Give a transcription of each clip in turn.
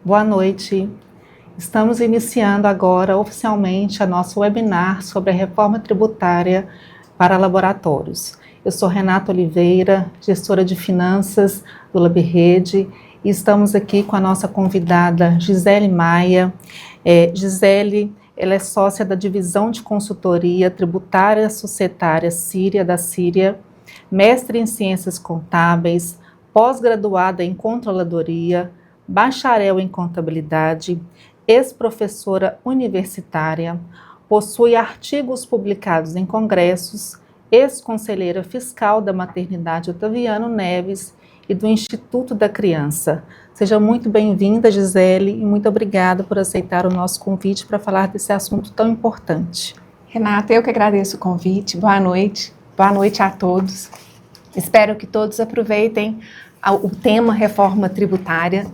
Boa noite. Estamos iniciando agora oficialmente a nosso webinar sobre a reforma tributária para laboratórios. Eu sou Renata Oliveira, gestora de finanças do LabRede, e estamos aqui com a nossa convidada Gisele Maia. Gisele, ela é sócia da divisão de consultoria tributária societária Síria, da Síria, mestre em ciências contábeis, pós-graduada em controladoria, bacharel em contabilidade, ex-professora universitária, possui artigos publicados em congressos, ex-conselheira fiscal da Maternidade Otaviano Neves e do Instituto da Criança. Seja muito bem-vinda, Gisele, e muito obrigada por aceitar o nosso convite para falar desse assunto tão importante. Renata, eu que agradeço o convite. Boa noite a todos. Espero que todos aproveitem o tema reforma tributária.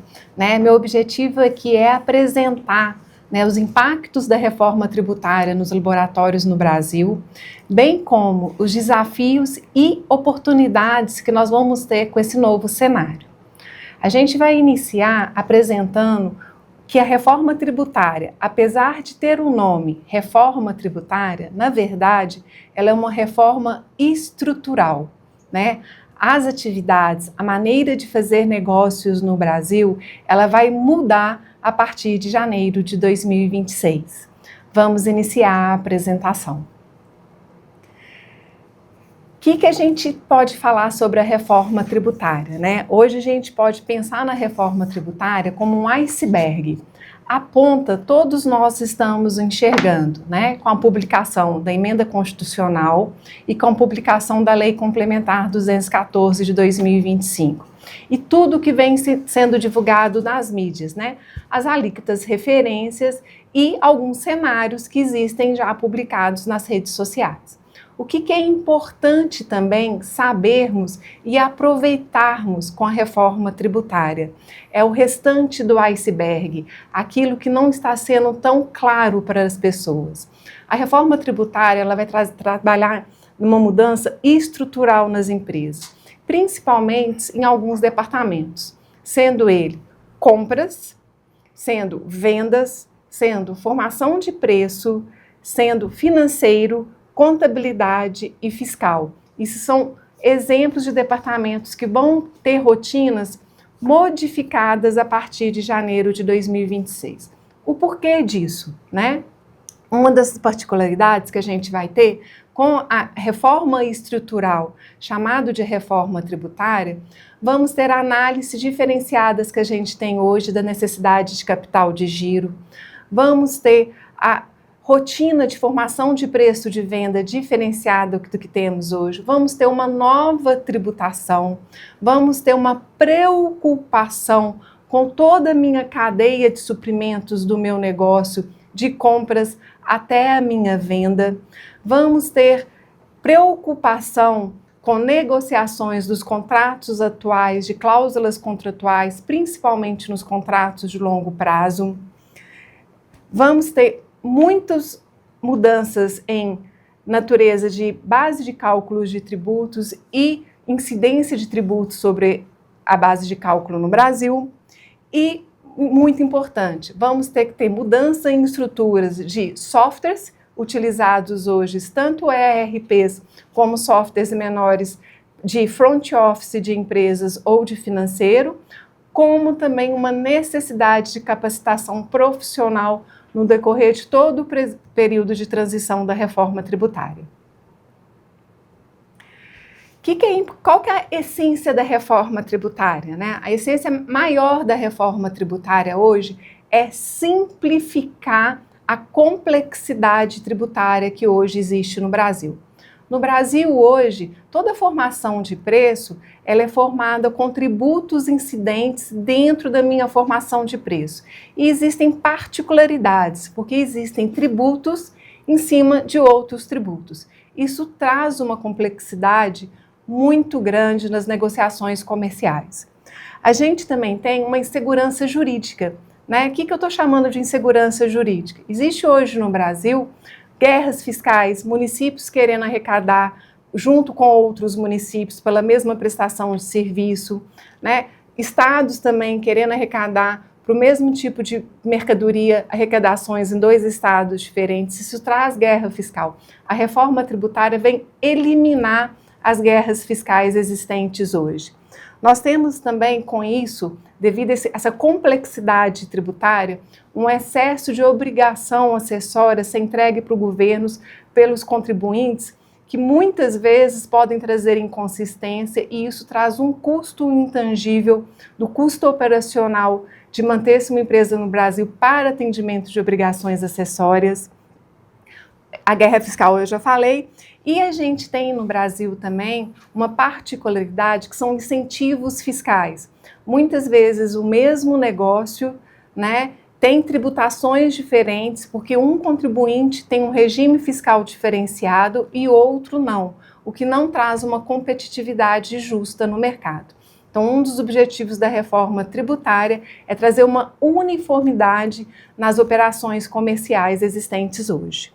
Meu objetivo aqui é apresentar os impactos da reforma tributária nos laboratórios no Brasil, bem como os desafios e oportunidades que nós vamos ter com esse novo cenário. A gente vai iniciar apresentando que a reforma tributária, apesar de ter o nome reforma tributária, na verdade, ela é uma reforma estrutural, As atividades, a maneira de fazer negócios no Brasil, ela vai mudar a partir de janeiro de 2026. Vamos iniciar a apresentação. O que a gente pode falar sobre a reforma tributária, Hoje a gente pode pensar na reforma tributária como um iceberg. A ponta todos nós estamos enxergando, com a publicação da emenda constitucional e com a publicação da Lei Complementar 214 de 2025. E tudo que vem sendo divulgado nas mídias, As alíquotas referências e alguns cenários que existem já publicados nas redes sociais. O que é importante também sabermos e aproveitarmos com a reforma tributária é o restante do iceberg, aquilo que não está sendo tão claro para as pessoas. A reforma tributária ela vai trabalhar numa mudança estrutural nas empresas, principalmente em alguns departamentos, sendo ele compras, sendo vendas, sendo formação de preço, sendo financeiro, contabilidade e fiscal. Isso são exemplos de departamentos que vão ter rotinas modificadas a partir de janeiro de 2026. O porquê disso, Uma das particularidades que a gente vai ter com a reforma estrutural, chamado de reforma tributária, vamos ter análises diferenciadas que a gente tem hoje da necessidade de capital de giro, vamos ter a rotina de formação de preço de venda diferenciada do que temos hoje, vamos ter uma nova tributação, vamos ter uma preocupação com toda a minha cadeia de suprimentos do meu negócio, de compras até a minha venda, vamos ter preocupação com negociações dos contratos atuais, de cláusulas contratuais, principalmente nos contratos de longo prazo, vamos ter muitas mudanças em natureza de base de cálculos de tributos e incidência de tributos sobre a base de cálculo no Brasil. E, muito importante, vamos ter que ter mudança em estruturas de softwares utilizados hoje, tanto ERPs como softwares menores de front office de empresas ou de financeiro, como também uma necessidade de capacitação profissional no decorrer de todo o período de transição da reforma tributária. Qual que é a essência da reforma tributária? A essência maior da reforma tributária hoje é simplificar a complexidade tributária que hoje existe no Brasil. No Brasil, hoje, toda a formação de preço ela é formada com tributos incidentes dentro da minha formação de preço. E existem particularidades, porque existem tributos em cima de outros tributos. Isso traz uma complexidade muito grande nas negociações comerciais. A gente também tem uma insegurança jurídica. O que eu estou chamando de insegurança jurídica? Existe hoje no Brasil guerras fiscais, municípios querendo arrecadar junto com outros municípios pela mesma prestação de serviço, estados também querendo arrecadar para o mesmo tipo de mercadoria, arrecadações em 2 estados diferentes. Isso traz guerra fiscal. A reforma tributária vem eliminar as guerras fiscais existentes hoje. Nós temos também, com isso, devido a essa complexidade tributária, um excesso de obrigação acessória a ser entregue para os governos pelos contribuintes, que muitas vezes podem trazer inconsistência, e isso traz um custo intangível do custo operacional de manter-se uma empresa no Brasil para atendimento de obrigações acessórias. A guerra fiscal eu já falei. E a gente tem no Brasil também uma particularidade que são incentivos fiscais. Muitas vezes o mesmo negócio, né, tem tributações diferentes, porque um contribuinte tem um regime fiscal diferenciado e outro não, o que não traz uma competitividade justa no mercado. Então, um dos objetivos da reforma tributária é trazer uma uniformidade nas operações comerciais existentes hoje.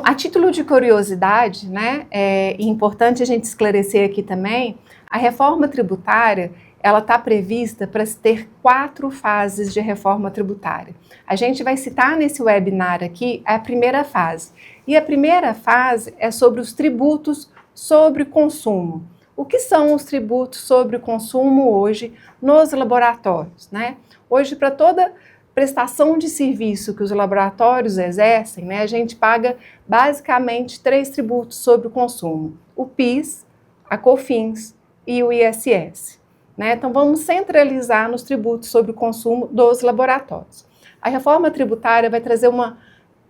A título de curiosidade, né, é importante a gente esclarecer aqui também, a reforma tributária ela está prevista para ter 4 fases de reforma tributária. A gente vai citar nesse webinar aqui a primeira fase. E a primeira fase é sobre os tributos sobre consumo. O que são os tributos sobre consumo hoje nos laboratórios, né? Hoje, para toda prestação de serviço que os laboratórios exercem, né, a gente paga basicamente 3 tributos sobre o consumo: o PIS, a COFINS e o ISS. Né? Então vamos centralizar nos tributos sobre o consumo dos laboratórios. A reforma tributária vai trazer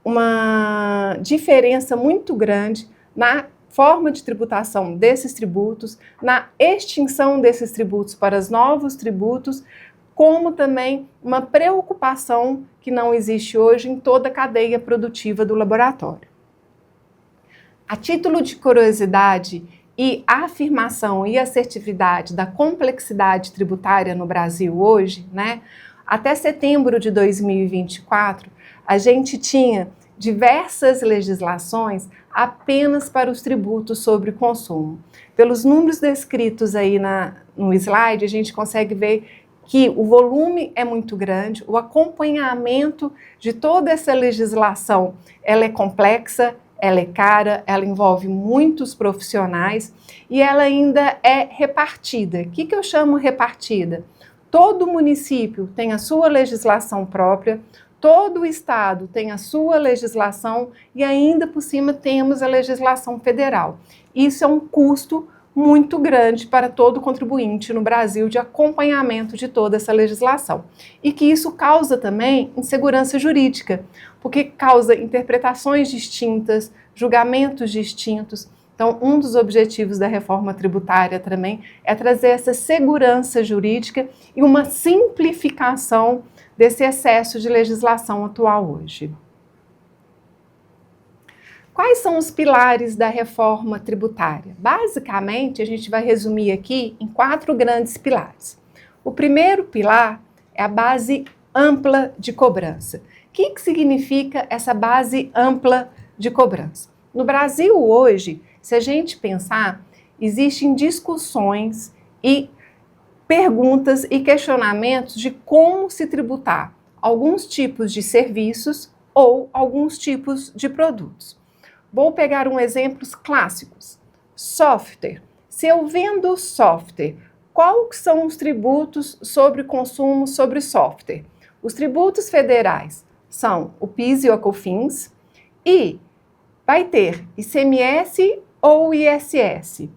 uma diferença muito grande na forma de tributação desses tributos, na extinção desses tributos para os novos tributos, como também uma preocupação que não existe hoje em toda a cadeia produtiva do laboratório. A título de curiosidade e a afirmação e assertividade da complexidade tributária no Brasil hoje, né? Até setembro de 2024, a gente tinha diversas legislações apenas para os tributos sobre consumo. Pelos números descritos aí no slide, a gente consegue ver que o volume é muito grande, o acompanhamento de toda essa legislação, ela é complexa, ela é cara, ela envolve muitos profissionais e ela ainda é repartida. O que eu chamo repartida? Todo município tem a sua legislação própria, todo estado tem a sua legislação e ainda por cima temos a legislação federal. Isso é um custo muito grande para todo contribuinte no Brasil de acompanhamento de toda essa legislação. E que isso causa também insegurança jurídica, porque causa interpretações distintas, julgamentos distintos. Então, um dos objetivos da reforma tributária também é trazer essa segurança jurídica e uma simplificação desse excesso de legislação atual hoje. Quais são os pilares da reforma tributária? Basicamente, a gente vai resumir aqui em 4 grandes pilares. O primeiro pilar é a base ampla de cobrança. O que significa essa base ampla de cobrança? No Brasil hoje, se a gente pensar, existem discussões e perguntas e questionamentos de como se tributar alguns tipos de serviços ou alguns tipos de produtos. Vou pegar exemplos clássicos. Software. Se eu vendo software, quais são os tributos sobre consumo sobre software? Os tributos federais são o PIS e o COFINS e vai ter ICMS ou ISS.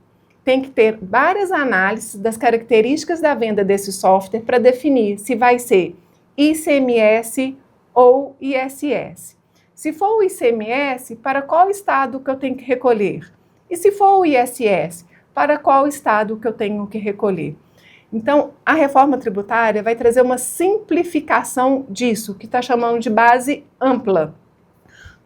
Tem que ter várias análises das características da venda desse software para definir se vai ser ICMS ou ISS. Se for o ICMS, para qual estado que eu tenho que recolher? E se for o ISS, para qual estado que eu tenho que recolher? Então, a reforma tributária vai trazer uma simplificação disso, que está chamando de base ampla.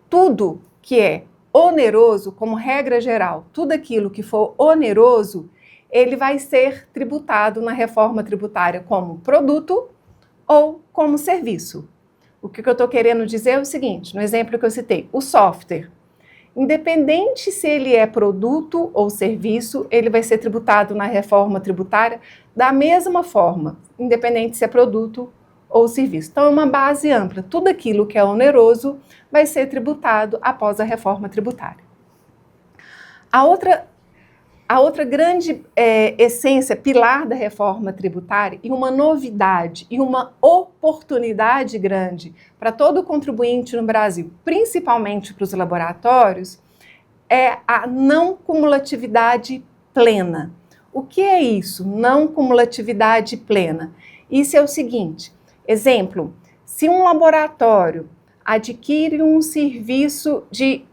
Tudo que é oneroso, como regra geral, tudo aquilo que for oneroso, ele vai ser tributado na reforma tributária como produto ou como serviço. O que eu estou querendo dizer é o seguinte, no exemplo que eu citei, o software. independente se ele é produto ou serviço, ele vai ser tributado na reforma tributária da mesma forma, independente se é produto ou serviço. Então, é uma base ampla. Tudo aquilo que é oneroso vai ser tributado após a reforma tributária. A outra grande essência, pilar da reforma tributária e uma novidade e uma oportunidade grande para todo contribuinte no Brasil, principalmente para os laboratórios, é a não cumulatividade plena. O que é isso? Não cumulatividade plena. Isso é o seguinte, exemplo, se um laboratório adquire um serviço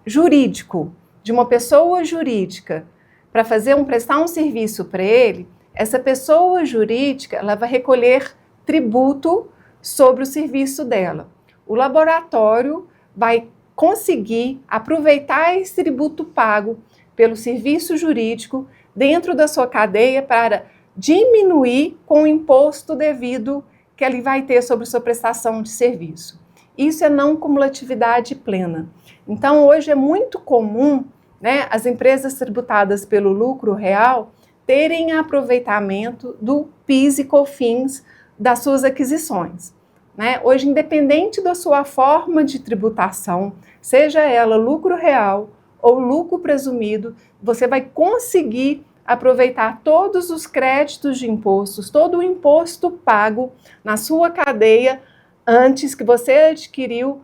jurídico, de uma pessoa jurídica, para prestar um serviço para ele, essa pessoa jurídica ela vai recolher tributo sobre o serviço dela. O laboratório vai conseguir aproveitar esse tributo pago pelo serviço jurídico dentro da sua cadeia para diminuir com o imposto devido que ele vai ter sobre sua prestação de serviço. Isso é não cumulatividade plena. Então, hoje é muito comum, né, as empresas tributadas pelo lucro real terem aproveitamento do PIS e COFINS das suas aquisições. Né? Hoje, independente da sua forma de tributação, seja ela lucro real ou lucro presumido, você vai conseguir aproveitar todos os créditos de impostos, todo o imposto pago na sua cadeia antes que você adquiriu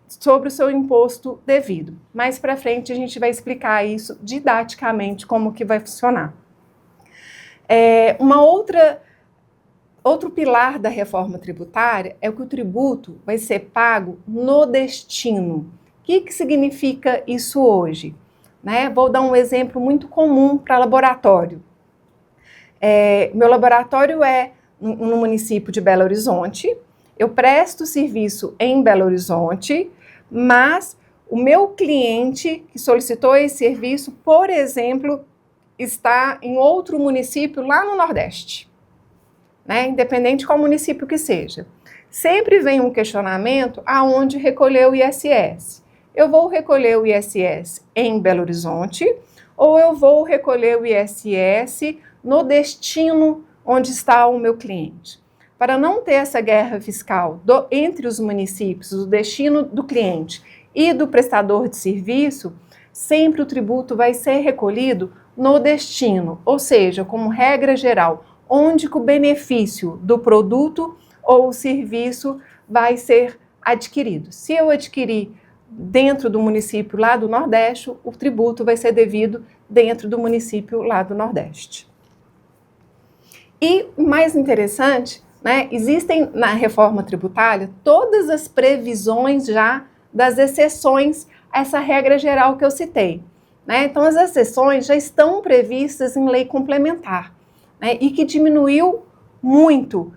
sobre o seu imposto devido. Mais para frente a gente vai explicar isso didaticamente, como que vai funcionar. Outro pilar da reforma tributária é que o tributo vai ser pago no destino. O que significa isso hoje? Né? Vou dar um exemplo muito comum para laboratório. Meu laboratório é no município de Belo Horizonte, eu presto serviço em Belo Horizonte, mas o meu cliente que solicitou esse serviço, por exemplo, está em outro município lá no Nordeste, né? Independente de qual município que seja. Sempre vem um questionamento aonde recolher o ISS. Eu vou recolher o ISS em Belo Horizonte ou eu vou recolher o ISS no destino onde está o meu cliente? Para não ter essa guerra fiscal entre os municípios, o destino do cliente e do prestador de serviço, sempre o tributo vai ser recolhido no destino, ou seja, como regra geral, onde que o benefício do produto ou o serviço vai ser adquirido. Se eu adquirir dentro do município lá do Nordeste, o tributo vai ser devido dentro do município lá do Nordeste. E o mais interessante, né, existem na reforma tributária todas as previsões já das exceções a essa regra geral que eu citei. Né? Então, as exceções já estão previstas em lei complementar, né, e que diminuiu muito,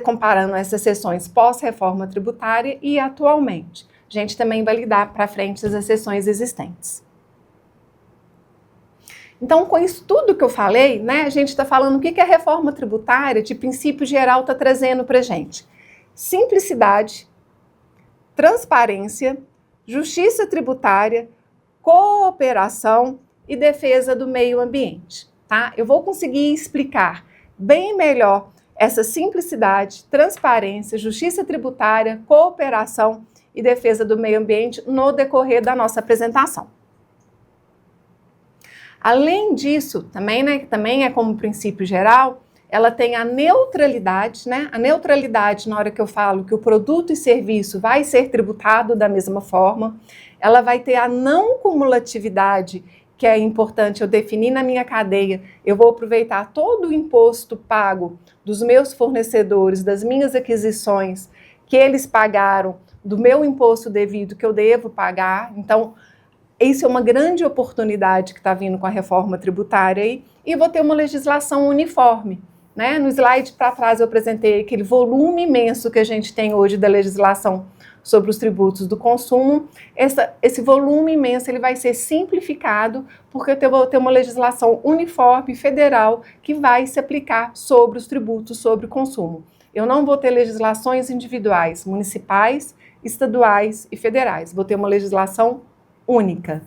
comparando essas exceções pós-reforma tributária e atualmente. A gente também vai lidar para frente as exceções existentes. Então, com isso tudo que eu falei, né, a gente está falando o que a reforma tributária, de princípio geral, está trazendo para a gente. Simplicidade, transparência, justiça tributária, cooperação e defesa do meio ambiente. Tá? Eu vou conseguir explicar bem melhor essa simplicidade, transparência, justiça tributária, cooperação e defesa do meio ambiente no decorrer da nossa apresentação. Além disso, também, né, também é como princípio geral, ela tem a neutralidade, né? A neutralidade, na hora que eu falo que o produto e serviço vai ser tributado da mesma forma, ela vai ter a não cumulatividade, que é importante eu definir na minha cadeia. Eu vou aproveitar todo o imposto pago dos meus fornecedores, das minhas aquisições, que eles pagaram, do meu imposto devido que eu devo pagar. Então, isso é uma grande oportunidade que está vindo com a reforma tributária aí, e vou ter uma legislação uniforme. Né? No slide para trás eu apresentei aquele volume imenso que a gente tem hoje da legislação sobre os tributos do consumo. Esse volume imenso ele vai ser simplificado porque eu vou ter uma legislação uniforme federal que vai se aplicar sobre os tributos sobre o consumo. Eu não vou ter legislações individuais, municipais, estaduais e federais. Vou ter uma legislação única.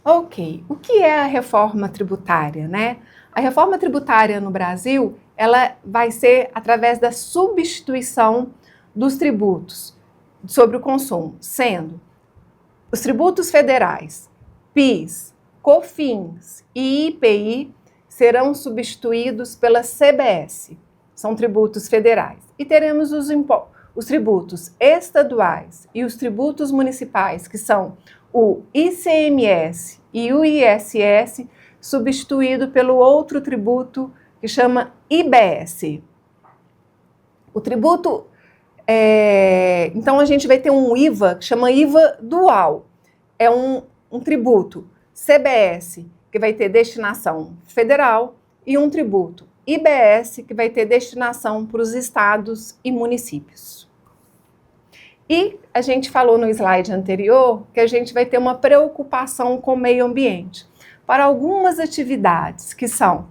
Ok, o que é a reforma tributária, né? A reforma tributária no Brasil, ela vai ser através da substituição dos tributos sobre o consumo, sendo os tributos federais, PIS, COFINS e IPI serão substituídos pela CBS, são tributos federais. E teremos os tributos estaduais e os tributos municipais, que são o ICMS e o ISS, substituído pelo outro tributo que chama IBS. O tributo, então a gente vai ter um IVA que chama IVA dual. É um tributo CBS, que vai ter destinação federal, e um tributo IBS, que vai ter destinação para os estados e municípios. E a gente falou no slide anterior que a gente vai ter uma preocupação com o meio ambiente. Para algumas atividades que são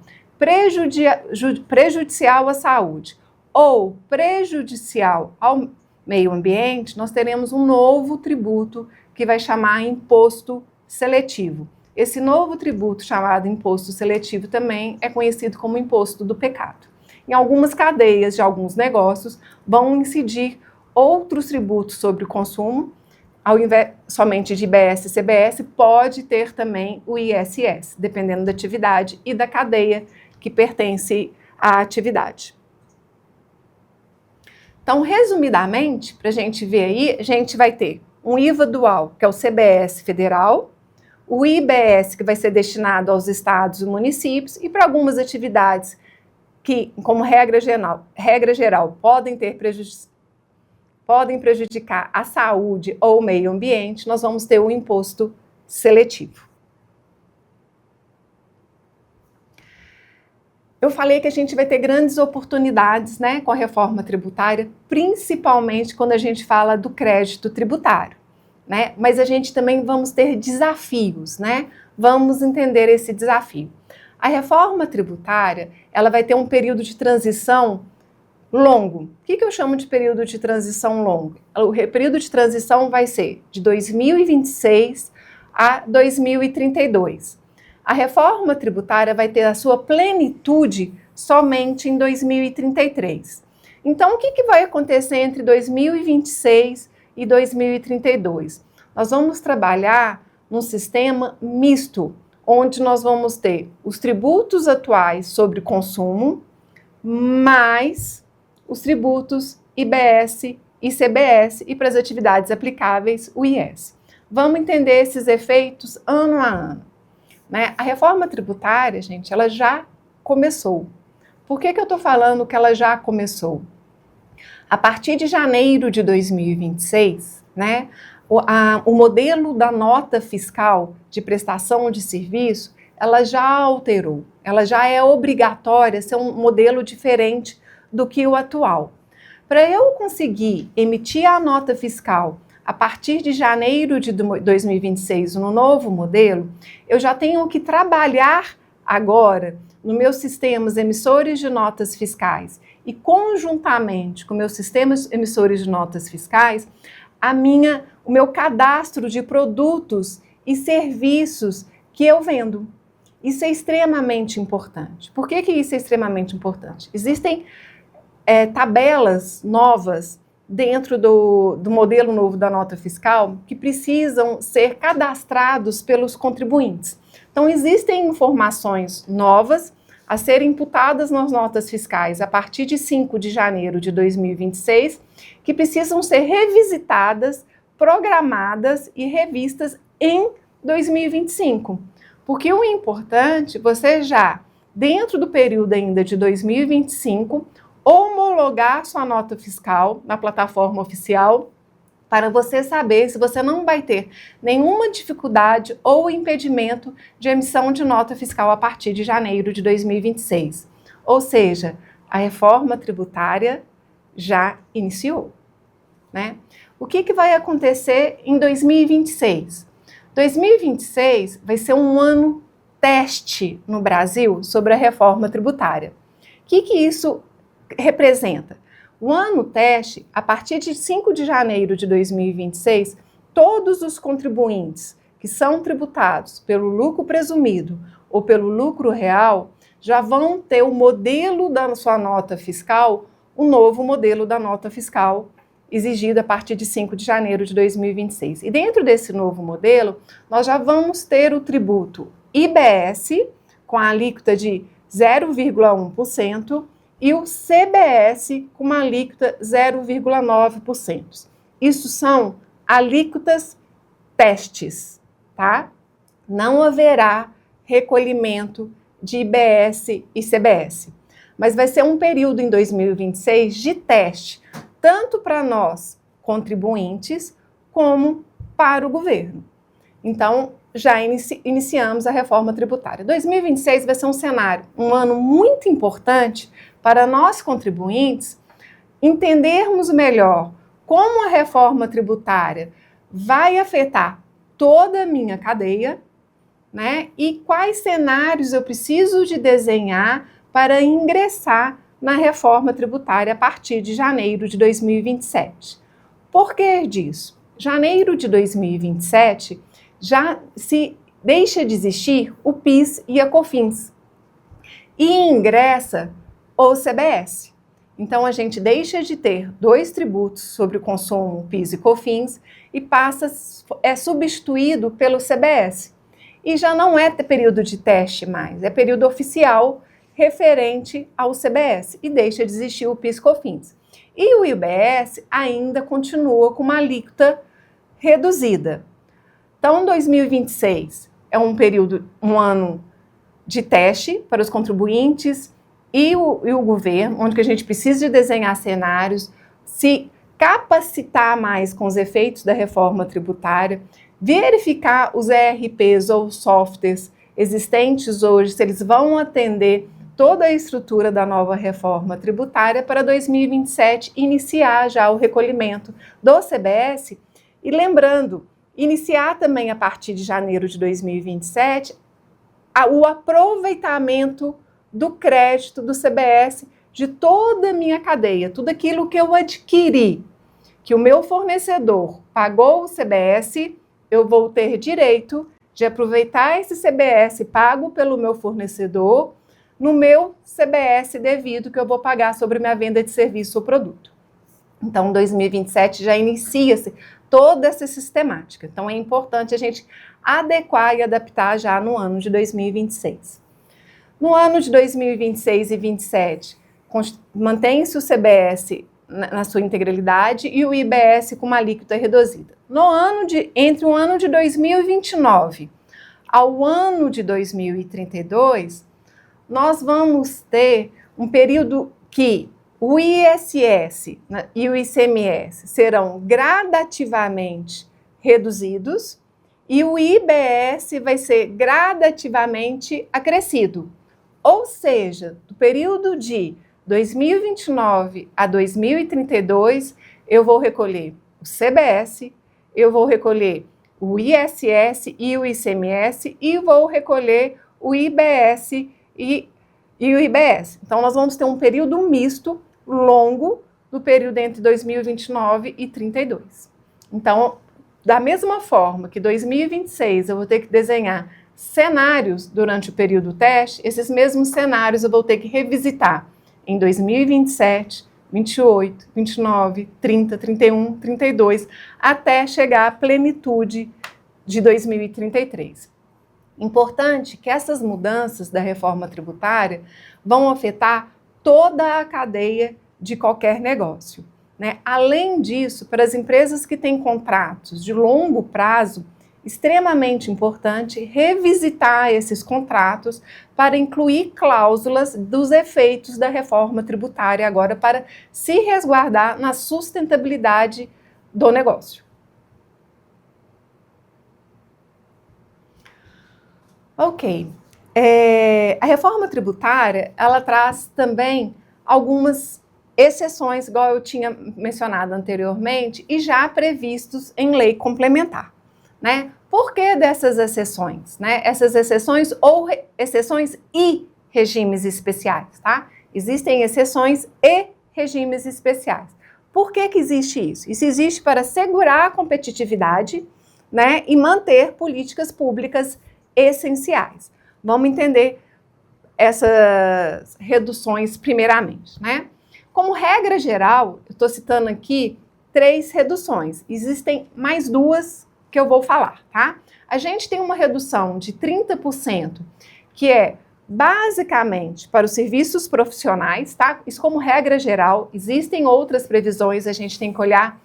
prejudicial à saúde ou prejudicial ao meio ambiente, nós teremos um novo tributo que vai chamar imposto seletivo. Esse novo tributo chamado imposto seletivo também é conhecido como imposto do pecado. Em algumas cadeias de alguns negócios vão incidir outros tributos sobre o consumo, ao invés somente de IBS e CBS, pode ter também o ISS, dependendo da atividade e da cadeia que pertence à atividade. Então, resumidamente, para a gente ver aí, a gente vai ter um IVA dual, que é o CBS federal, o IBS, que vai ser destinado aos estados e municípios, e para algumas atividades que, como regra geral podem prejudicar a saúde ou o meio ambiente, nós vamos ter o imposto seletivo. Eu falei que a gente vai ter grandes oportunidades, né, com a reforma tributária, principalmente quando a gente fala do crédito tributário, né? Mas a gente também vamos ter desafios, né? Vamos entender esse desafio. A reforma tributária, ela vai ter um período de transição longo. O que eu chamo de período de transição longo? O período de transição vai ser de 2026 a 2032. A reforma tributária vai ter a sua plenitude somente em 2033. Então, o que vai acontecer entre 2026 e 2032? Nós vamos trabalhar num sistema misto, onde nós vamos ter os tributos atuais sobre consumo, mais os tributos IBS e CBS e para as atividades aplicáveis o IS. Vamos entender esses efeitos ano a ano, né? A reforma tributária, gente, ela já começou. Por que eu estou falando que ela já começou? A partir de janeiro de 2026, né, o modelo da nota fiscal de prestação de serviço, ela já alterou, ela já é obrigatória ser um modelo diferente do que o atual. Para eu conseguir emitir a nota fiscal a partir de janeiro de 2026 no novo modelo, eu já tenho que trabalhar agora nos meus sistemas emissores de notas fiscais e conjuntamente com meus sistemas emissores de notas fiscais, o meu cadastro de produtos e serviços que eu vendo. Isso é extremamente importante. Por que isso é extremamente importante? Existem tabelas novas dentro do modelo novo da nota fiscal que precisam ser cadastrados pelos contribuintes. Então, existem informações novas a serem imputadas nas notas fiscais a partir de 5 de janeiro de 2026, que precisam ser revisitadas, programadas e revistas em 2025. Porque o importante, você já, dentro do período ainda de 2025, homologar sua nota fiscal na plataforma oficial para você saber se você não vai ter nenhuma dificuldade ou impedimento de emissão de nota fiscal a partir de janeiro de 2026. Ou seja, a reforma tributária já iniciou, né? O que vai acontecer em 2026? 2026 vai ser um ano teste no Brasil sobre a reforma tributária. O que isso representa? O ano teste, a partir de 5 de janeiro de 2026, todos os contribuintes que são tributados pelo lucro presumido ou pelo lucro real, já vão ter o modelo da sua nota fiscal, o novo modelo da nota fiscal exigido a partir de 5 de janeiro de 2026. E dentro desse novo modelo, nós já vamos ter o tributo IBS, com a alíquota de 0,1%, e o CBS, com uma alíquota 0,9%. Isso são alíquotas testes, tá? Não haverá recolhimento de IBS e CBS. Mas vai ser um período em 2026 de teste, tanto para nós, contribuintes, como para o governo. Então, já iniciamos a reforma tributária. 2026 vai ser um cenário, um ano muito importante para nós, contribuintes, entendermos melhor como a reforma tributária vai afetar toda a minha cadeia, né? E quais cenários eu preciso de desenhar para ingressar na reforma tributária a partir de janeiro de 2027. Por que disso? Janeiro de 2027 já se deixa de existir o PIS e a COFINS e ingressa o CBS. Então a gente deixa de ter dois tributos sobre o consumo, PIS e COFINS, e é substituído pelo CBS. E já não é período de teste mais, é período oficial referente ao CBS e deixa de existir o PIS e COFINS. E o IBS ainda continua com uma alíquota reduzida. Então, 2026 é um ano de teste para os contribuintes e o governo, onde que a gente precisa de desenhar cenários, se capacitar mais com os efeitos da reforma tributária, verificar os ERPs ou softwares existentes hoje, se eles vão atender toda a estrutura da nova reforma tributária para 2027 iniciar já o recolhimento do CBS e lembrando, iniciar também a partir de janeiro de 2027 o aproveitamento do crédito do CBS de toda a minha cadeia, tudo aquilo que eu adquiri, que o meu fornecedor pagou o CBS, eu vou ter direito de aproveitar esse CBS pago pelo meu fornecedor no meu CBS devido que eu vou pagar sobre minha venda de serviço ou produto. Então, 2027 já inicia-se toda essa sistemática. Então, é importante a gente adequar e adaptar já no ano de 2026. No ano de 2026 e 2027, mantém-se o CBS na sua integralidade e o IBS com uma alíquota reduzida. Entre o ano de 2029 ao ano de 2032, nós vamos ter um período que o ISS e o ICMS serão gradativamente reduzidos e o IBS vai ser gradativamente acrescido. Ou seja, do período de 2029 a 2032, eu vou recolher o CBS, eu vou recolher o ISS e o ICMS e vou recolher o IBS e o IBS. Então, nós vamos ter um período misto longo do período entre 2029 e 32. Então, da mesma forma que 2026 eu vou ter que desenhar cenários durante o período teste, esses mesmos cenários eu vou ter que revisitar em 2027, 28, 29, 30, 31, 32, até chegar à plenitude de 2033. Importante que essas mudanças da reforma tributária vão afetar toda a cadeia de qualquer negócio, né? Além disso, para as empresas que têm contratos de longo prazo, extremamente importante revisitar esses contratos para incluir cláusulas dos efeitos da reforma tributária agora para se resguardar na sustentabilidade do negócio. Ok. A reforma tributária, ela traz também algumas exceções, igual eu tinha mencionado anteriormente, e já previstos em lei complementar, né? Por que dessas exceções, né? Essas exceções ou exceções e regimes especiais, tá? Existem exceções e regimes especiais. Por que existe isso? Isso existe para assegurar a competitividade né, e manter políticas públicas essenciais. Vamos entender essas reduções primeiramente, né? Como regra geral, eu estou citando aqui 3 reduções. Existem mais 2 que eu vou falar, tá? A gente tem uma redução de 30%, que é basicamente para os serviços profissionais, tá? Isso como regra geral. Existem outras previsões, a gente tem que olhar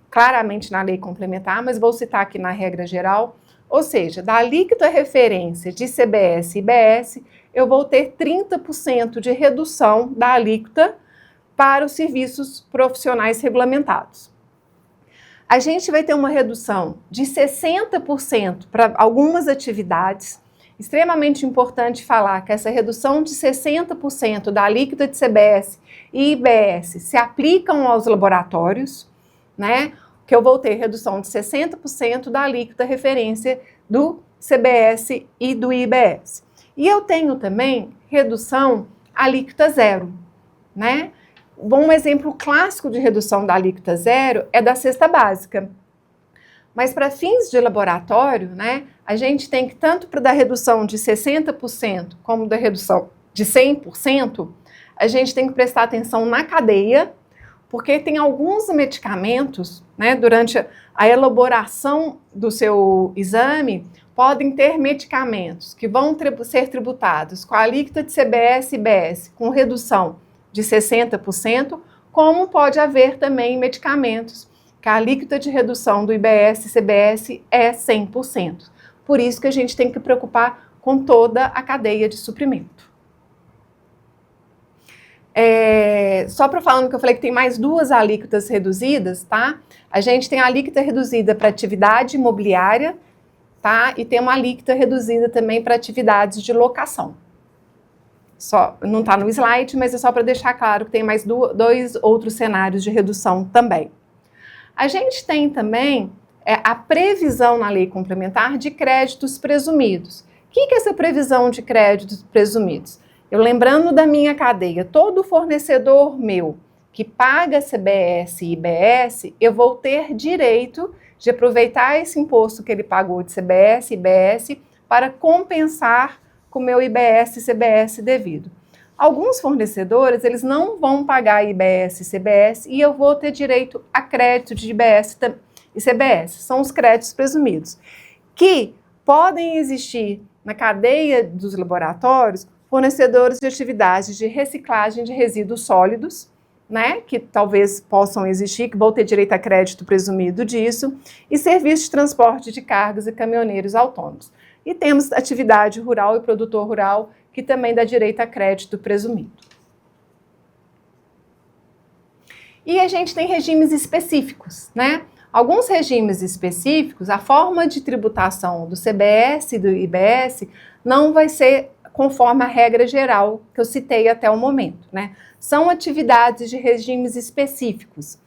claramente na lei complementar, mas vou citar aqui na regra geral. Ou seja, da alíquota referência de CBS e IBS, eu vou ter 30% de redução da alíquota para os serviços profissionais regulamentados. A gente vai ter uma redução de 60% para algumas atividades. Extremamente importante falar que essa redução de 60% da alíquota de CBS e IBS se aplicam aos laboratórios, né? Que eu vou ter redução de 60% da alíquota referência do CBS e do IBS. E eu tenho também redução alíquota zero, né? Um exemplo clássico de redução da alíquota zero é da cesta básica. Mas para fins de laboratório, né, a gente tem que, tanto para da redução de 60% como da redução de 100%, a gente tem que prestar atenção na cadeia, porque tem alguns medicamentos, né, durante a elaboração do seu exame, podem ter medicamentos que vão ser tributados com a alíquota de CBS e IBS com redução de 60%, como pode haver também medicamentos que a alíquota de redução do IBS e CBS é 100%. Por isso que a gente tem que preocupar com toda a cadeia de suprimento. Só para falar que eu falei que tem mais 2 alíquotas reduzidas, tá? A gente tem a alíquota reduzida para atividade imobiliária, tá? E tem uma alíquota reduzida também para atividades de locação. Não está no slide, mas é só para deixar claro que tem mais 2 outros cenários de redução também. A gente tem também a previsão na lei complementar de créditos presumidos. O que é essa previsão de créditos presumidos? Eu lembrando da minha cadeia, todo fornecedor meu que paga CBS e IBS, eu vou ter direito de aproveitar esse imposto que ele pagou de CBS e IBS para compensar com o meu IBS e CBS devido. Alguns fornecedores, eles não vão pagar IBS e CBS e eu vou ter direito a crédito de IBS e CBS. São os créditos presumidos, que podem existir na cadeia dos laboratórios fornecedores de atividades de reciclagem de resíduos sólidos, né, que talvez possam existir, que vão ter direito a crédito presumido disso, e serviços de transporte de cargas e caminhoneiros autônomos. E temos atividade rural e produtor rural, que também dá direito a crédito presumido. E a gente tem regimes específicos, né? Alguns regimes específicos, a forma de tributação do CBS e do IBS não vai ser conforme a regra geral que eu citei até o momento, né? São atividades de regimes específicos.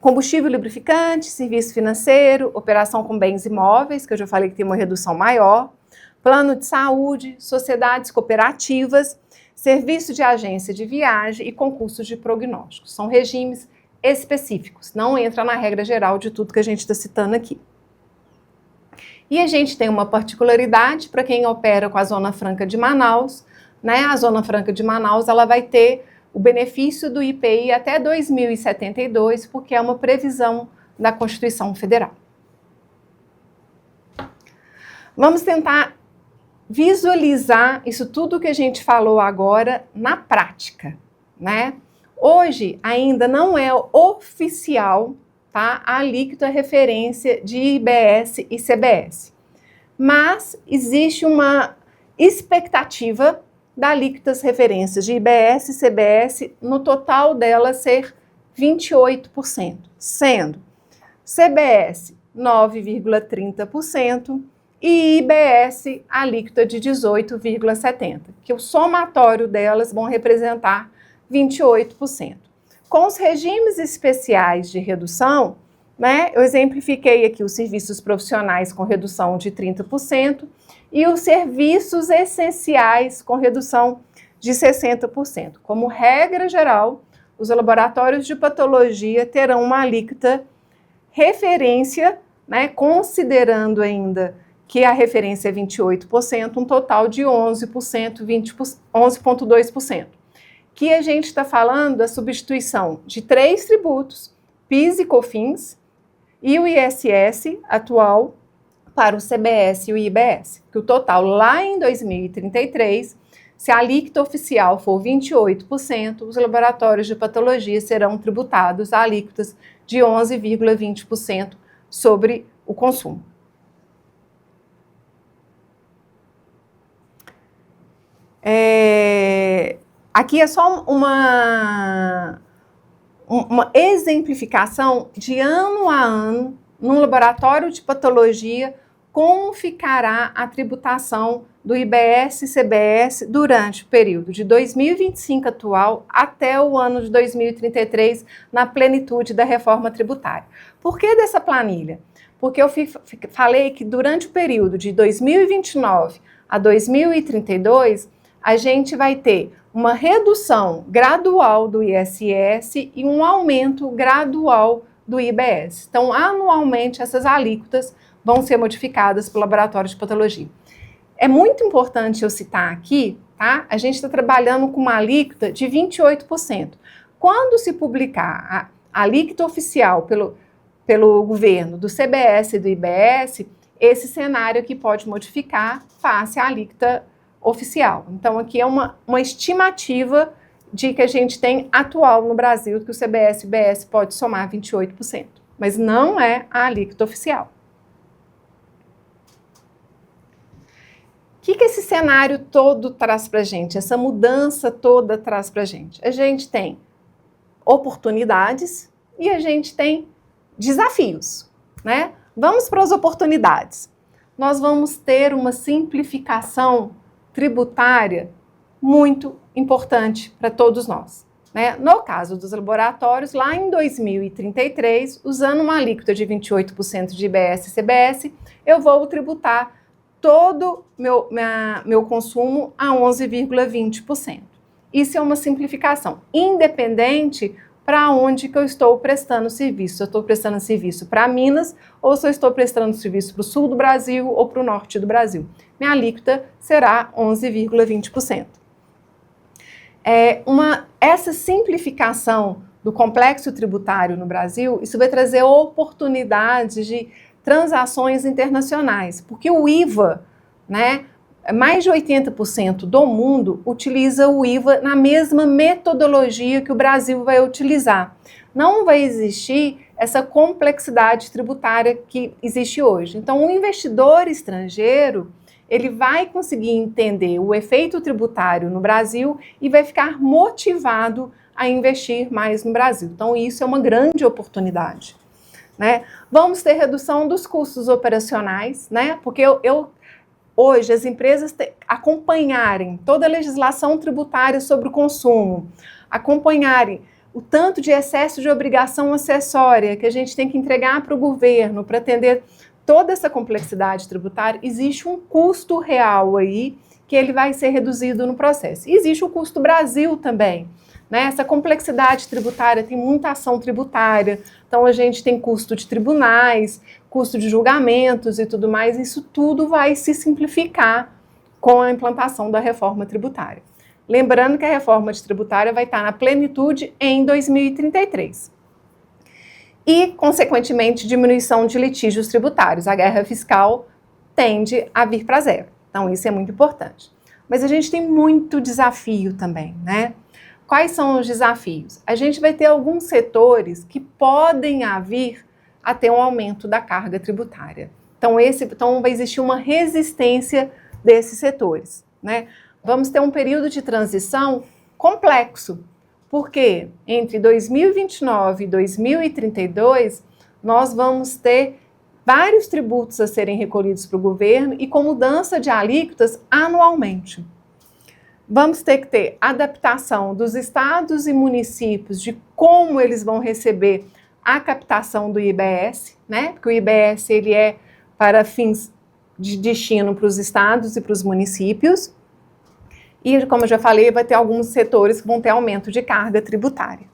Combustível e lubrificante, serviço financeiro, operação com bens imóveis, que eu já falei que tem uma redução maior, plano de saúde, sociedades cooperativas, serviço de agência de viagem e concursos de prognóstico. São regimes específicos, não entra na regra geral de tudo que a gente está citando aqui. E a gente tem uma particularidade para quem opera com a Zona Franca de Manaus, né? A Zona Franca de Manaus, ela vai ter o benefício do IPI até 2072, porque é uma previsão da Constituição Federal. Vamos tentar visualizar isso tudo que a gente falou agora na prática, né? Hoje ainda não é oficial, tá, a alíquota referência de IBS e CBS, mas existe uma expectativa da alíquotas referências de IBS e CBS no total delas ser 28%, sendo CBS 9,30% e IBS alíquota de 18,70%, que o somatório delas vão representar 28%. Com os regimes especiais de redução, né, eu exemplifiquei aqui os serviços profissionais com redução de 30% e os serviços essenciais com redução de 60%. Como regra geral, os laboratórios de patologia terão uma alíquota referência né, considerando ainda que a referência é 28%, um total de 11%, 11,2%. Que a gente está falando da substituição de 3 tributos, PIS e COFINS, e o ISS atual para o CBS e o IBS, que o total lá em 2033, se a alíquota oficial for 28%, os laboratórios de patologia serão tributados a alíquotas de 11,20% sobre o consumo. Aqui é só uma exemplificação de ano a ano, num laboratório de patologia, como ficará a tributação do IBS e CBS durante o período de 2025 atual até o ano de 2033, na plenitude da reforma tributária. Por que dessa planilha? Porque eu falei que durante o período de 2029 a 2032, a gente vai ter uma redução gradual do ISS e um aumento gradual do IBS. Então, anualmente, essas alíquotas vão ser modificadas pelo laboratório de patologia. É muito importante eu citar aqui, tá? A gente está trabalhando com uma alíquota de 28%. Quando se publicar a alíquota oficial pelo governo do CBS e do IBS, esse cenário aqui pode modificar face à alíquota oficial. Então, aqui é uma estimativa de que a gente tem atual no Brasil, que o CBS e o IBS pode somar 28%, mas não é a alíquota oficial. O que esse cenário todo traz para a gente? Essa mudança toda traz para a gente? A gente tem oportunidades e a gente tem desafios, né? Vamos para as oportunidades. Nós vamos ter uma simplificação tributária muito importante para todos nós, né? No caso dos laboratórios, lá em 2033, usando uma alíquota de 28% de IBS e CBS, eu vou tributar todo meu consumo a 11,20%. Isso é uma simplificação, independente para onde que eu estou prestando serviço. Se eu estou prestando serviço para Minas, ou se eu estou prestando serviço para o sul do Brasil ou para o norte do Brasil. Minha alíquota será 11,20%. Essa simplificação do complexo tributário no Brasil, isso vai trazer oportunidades de transações internacionais, porque o IVA, né, mais de 80% do mundo utiliza o IVA na mesma metodologia que o Brasil vai utilizar. Não vai existir essa complexidade tributária que existe hoje. Então, o investidor estrangeiro, ele vai conseguir entender o efeito tributário no Brasil e vai ficar motivado a investir mais no Brasil. Então, isso é uma grande oportunidade, né? Vamos ter redução dos custos operacionais, né? Porque hoje as empresas acompanharem toda a legislação tributária sobre o consumo, acompanharem o tanto de excesso de obrigação acessória que a gente tem que entregar para o governo para atender toda essa complexidade tributária, existe um custo real aí que ele vai ser reduzido no processo. E existe o custo Brasil também, né? Essa complexidade tributária tem muita ação tributária, então a gente tem custo de tribunais, custo de julgamentos e tudo mais, isso tudo vai se simplificar com a implantação da reforma tributária. Lembrando que a reforma tributária vai estar na plenitude em 2033. E, consequentemente, diminuição de litígios tributários. A guerra fiscal tende a vir para zero. Então, isso é muito importante. Mas a gente tem muito desafio também, né? Quais são os desafios? A gente vai ter alguns setores que podem vir a ter um aumento da carga tributária. Então vai existir uma resistência desses setores, né? Vamos ter um período de transição complexo, porque entre 2029 e 2032, nós vamos ter vários tributos a serem recolhidos para o governo e com mudança de alíquotas anualmente. Vamos ter que ter adaptação dos estados e municípios de como eles vão receber a captação do IBS, né? Porque o IBS ele é para fins de destino para os estados e para os municípios. E, como eu já falei, vai ter alguns setores que vão ter aumento de carga tributária.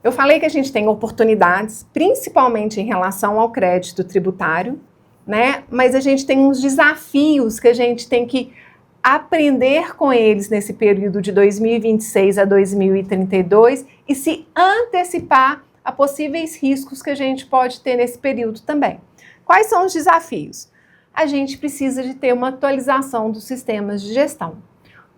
Eu falei que a gente tem oportunidades, principalmente em relação ao crédito tributário, né? Mas a gente tem uns desafios que a gente tem que aprender com eles nesse período de 2026 a 2032 e se antecipar a possíveis riscos que a gente pode ter nesse período também. Quais são os desafios? A gente precisa de ter uma atualização dos sistemas de gestão.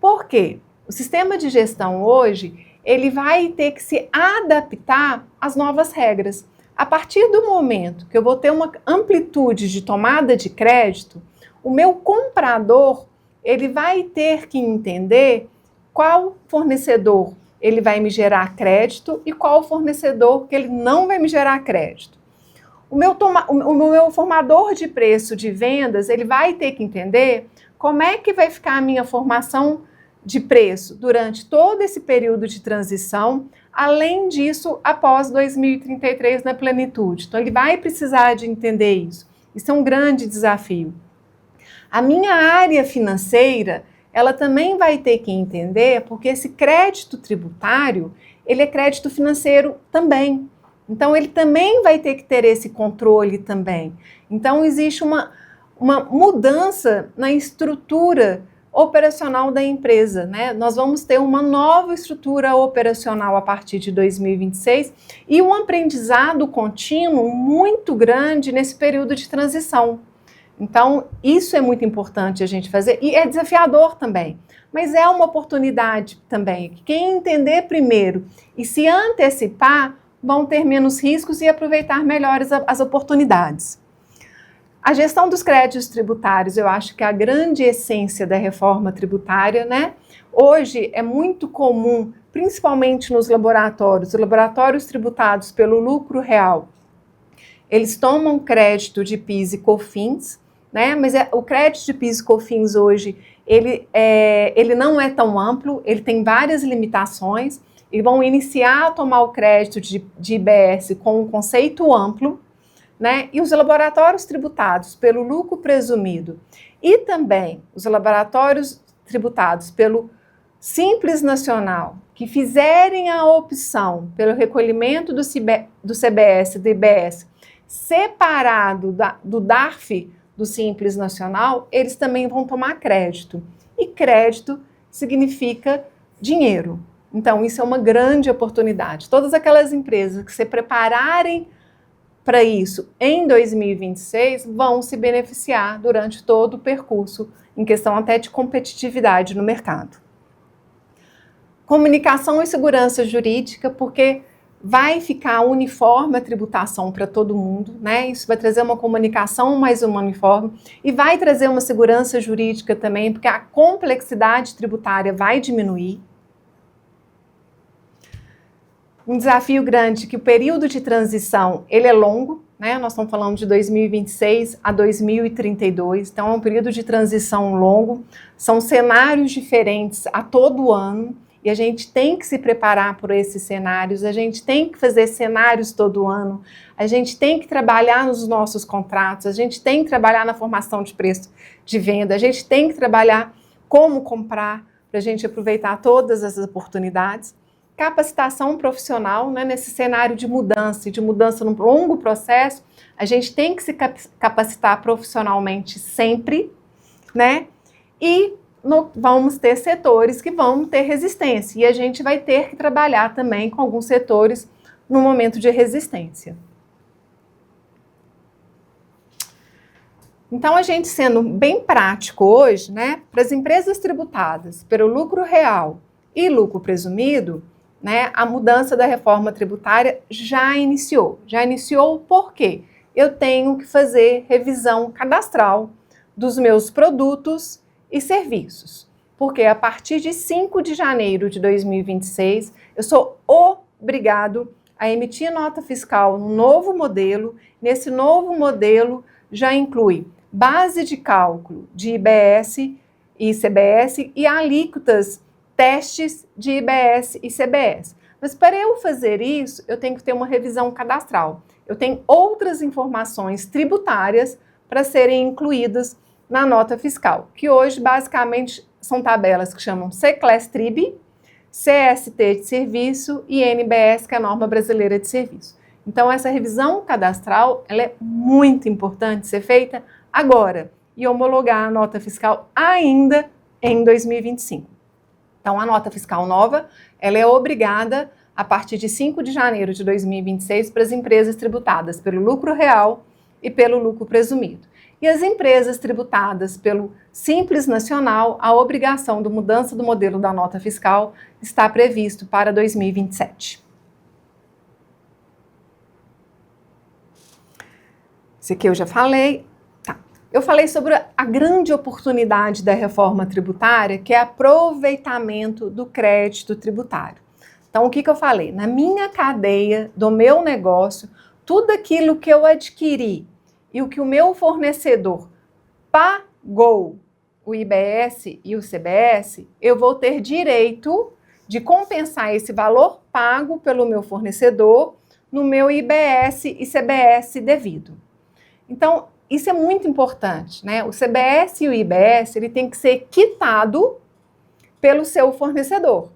Por quê? O sistema de gestão hoje, ele vai ter que se adaptar às novas regras. A partir do momento que eu vou ter uma amplitude de tomada de crédito, o meu comprador, ele vai ter que entender qual fornecedor ele vai me gerar crédito e qual fornecedor que ele não vai me gerar crédito. O meu formador de preço de vendas, ele vai ter que entender como é que vai ficar a minha formação de preço durante todo esse período de transição, além disso, após 2033 na plenitude. Então, ele vai precisar de entender isso. Isso é um grande desafio. A minha área financeira, ela também vai ter que entender, porque esse crédito tributário, ele é crédito financeiro também. Então, ele também vai ter que ter esse controle também. Então, existe uma mudança na estrutura operacional da empresa, né? Nós vamos ter uma nova estrutura operacional a partir de 2026 e um aprendizado contínuo muito grande nesse período de transição. Então, isso é muito importante a gente fazer e é desafiador também, mas é uma oportunidade também. Quem entender primeiro e se antecipar vão ter menos riscos e aproveitar melhor as oportunidades. A gestão dos créditos tributários, eu acho que é a grande essência da reforma tributária, né? Hoje é muito comum, principalmente nos laboratórios tributados pelo lucro real, eles tomam crédito de PIS e COFINS, né? Mas o crédito de PIS e COFINS hoje, ele não é tão amplo, ele tem várias limitações, e vão iniciar a tomar o crédito de IBS com um conceito amplo, né? E os laboratórios tributados pelo lucro presumido e também os laboratórios tributados pelo Simples Nacional, que fizerem a opção pelo recolhimento do CBS e do IBS separado do DARF, do Simples Nacional, eles também vão tomar crédito. E crédito significa dinheiro. Então, isso é uma grande oportunidade. Todas aquelas empresas que se prepararem para isso em 2026 vão se beneficiar durante todo o percurso, em questão até de competitividade no mercado. Comunicação e segurança jurídica, porque vai ficar uniforme a tributação para todo mundo, né? Isso vai trazer uma comunicação mais uniforme e vai trazer uma segurança jurídica também, porque a complexidade tributária vai diminuir. Um desafio grande que o período de transição, ele é longo, né? Nós estamos falando de 2026 a 2032, então é um período de transição longo, são cenários diferentes a todo ano e a gente tem que se preparar por esses cenários, a gente tem que fazer cenários todo ano, a gente tem que trabalhar nos nossos contratos, a gente tem que trabalhar na formação de preço de venda, a gente tem que trabalhar como comprar para a gente aproveitar todas as oportunidades. Capacitação profissional, né, nesse cenário de mudança num longo processo, a gente tem que se capacitar profissionalmente sempre, né, e vamos ter setores que vão ter resistência, e a gente vai ter que trabalhar também com alguns setores no momento de resistência. Então, a gente sendo bem prático hoje, né, para as empresas tributadas pelo lucro real e lucro presumido, né, a mudança da reforma tributária já iniciou. Já iniciou por quê? Eu tenho que fazer revisão cadastral dos meus produtos e serviços. Porque a partir de 5 de janeiro de 2026, eu sou obrigado a emitir nota fiscal no novo modelo. Nesse novo modelo já inclui base de cálculo de IBS e CBS e alíquotas testes de IBS e CBS. Mas para eu fazer isso, eu tenho que ter uma revisão cadastral. Eu tenho outras informações tributárias para serem incluídas na nota fiscal, que hoje basicamente são tabelas que chamam C-Class Trib, CST de serviço e NBS, que é a norma brasileira de serviço. Então, essa revisão cadastral, ela é muito importante ser feita agora e homologar a nota fiscal ainda em 2025. Então, a nota fiscal nova, ela é obrigada a partir de 5 de janeiro de 2026 para as empresas tributadas pelo lucro real e pelo lucro presumido. E as empresas tributadas pelo Simples Nacional, a obrigação de mudança do modelo da nota fiscal está previsto para 2027. Esse aqui eu já falei. Tá. Eu falei sobre a grande oportunidade da reforma tributária, que é aproveitamento do crédito tributário. Então, o que eu falei? Na minha cadeia do meu negócio, tudo aquilo que eu adquiri e o que o meu fornecedor pagou, o IBS e o CBS, eu vou ter direito de compensar esse valor pago pelo meu fornecedor no meu IBS e CBS devido. Então, isso é muito importante, né? O CBS e o IBS, ele tem que ser quitado pelo seu fornecedor.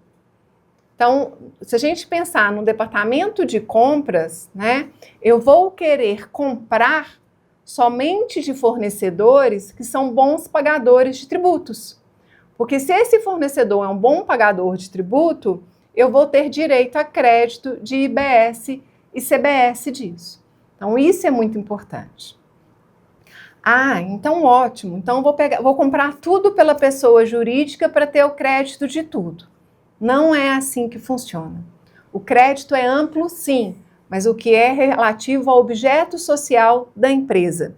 Então, se a gente pensar no departamento de compras, né, eu vou querer comprar somente de fornecedores que são bons pagadores de tributos. Porque se esse fornecedor é um bom pagador de tributo, eu vou ter direito a crédito de IBS e CBS disso. Então, isso é muito importante. Ah, então ótimo. Então, vou comprar tudo pela pessoa jurídica para ter o crédito de tudo. Não é assim que funciona. O crédito é amplo, sim, mas o que é relativo ao objeto social da empresa.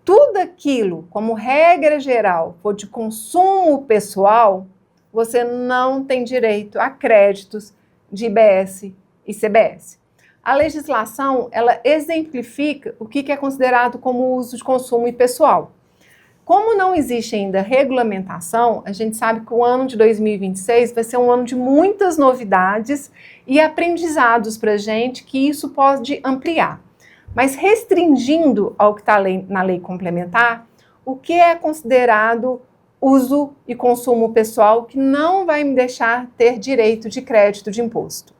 Tudo aquilo, como regra geral, for de consumo pessoal, você não tem direito a créditos de IBS e CBS. A legislação, ela exemplifica o que é considerado como uso de consumo pessoal. Como não existe ainda regulamentação, a gente sabe que o ano de 2026 vai ser um ano de muitas novidades e aprendizados para a gente, que isso pode ampliar. Mas restringindo ao que está na lei complementar, o que é considerado uso e consumo pessoal que não vai me deixar ter direito de crédito de imposto?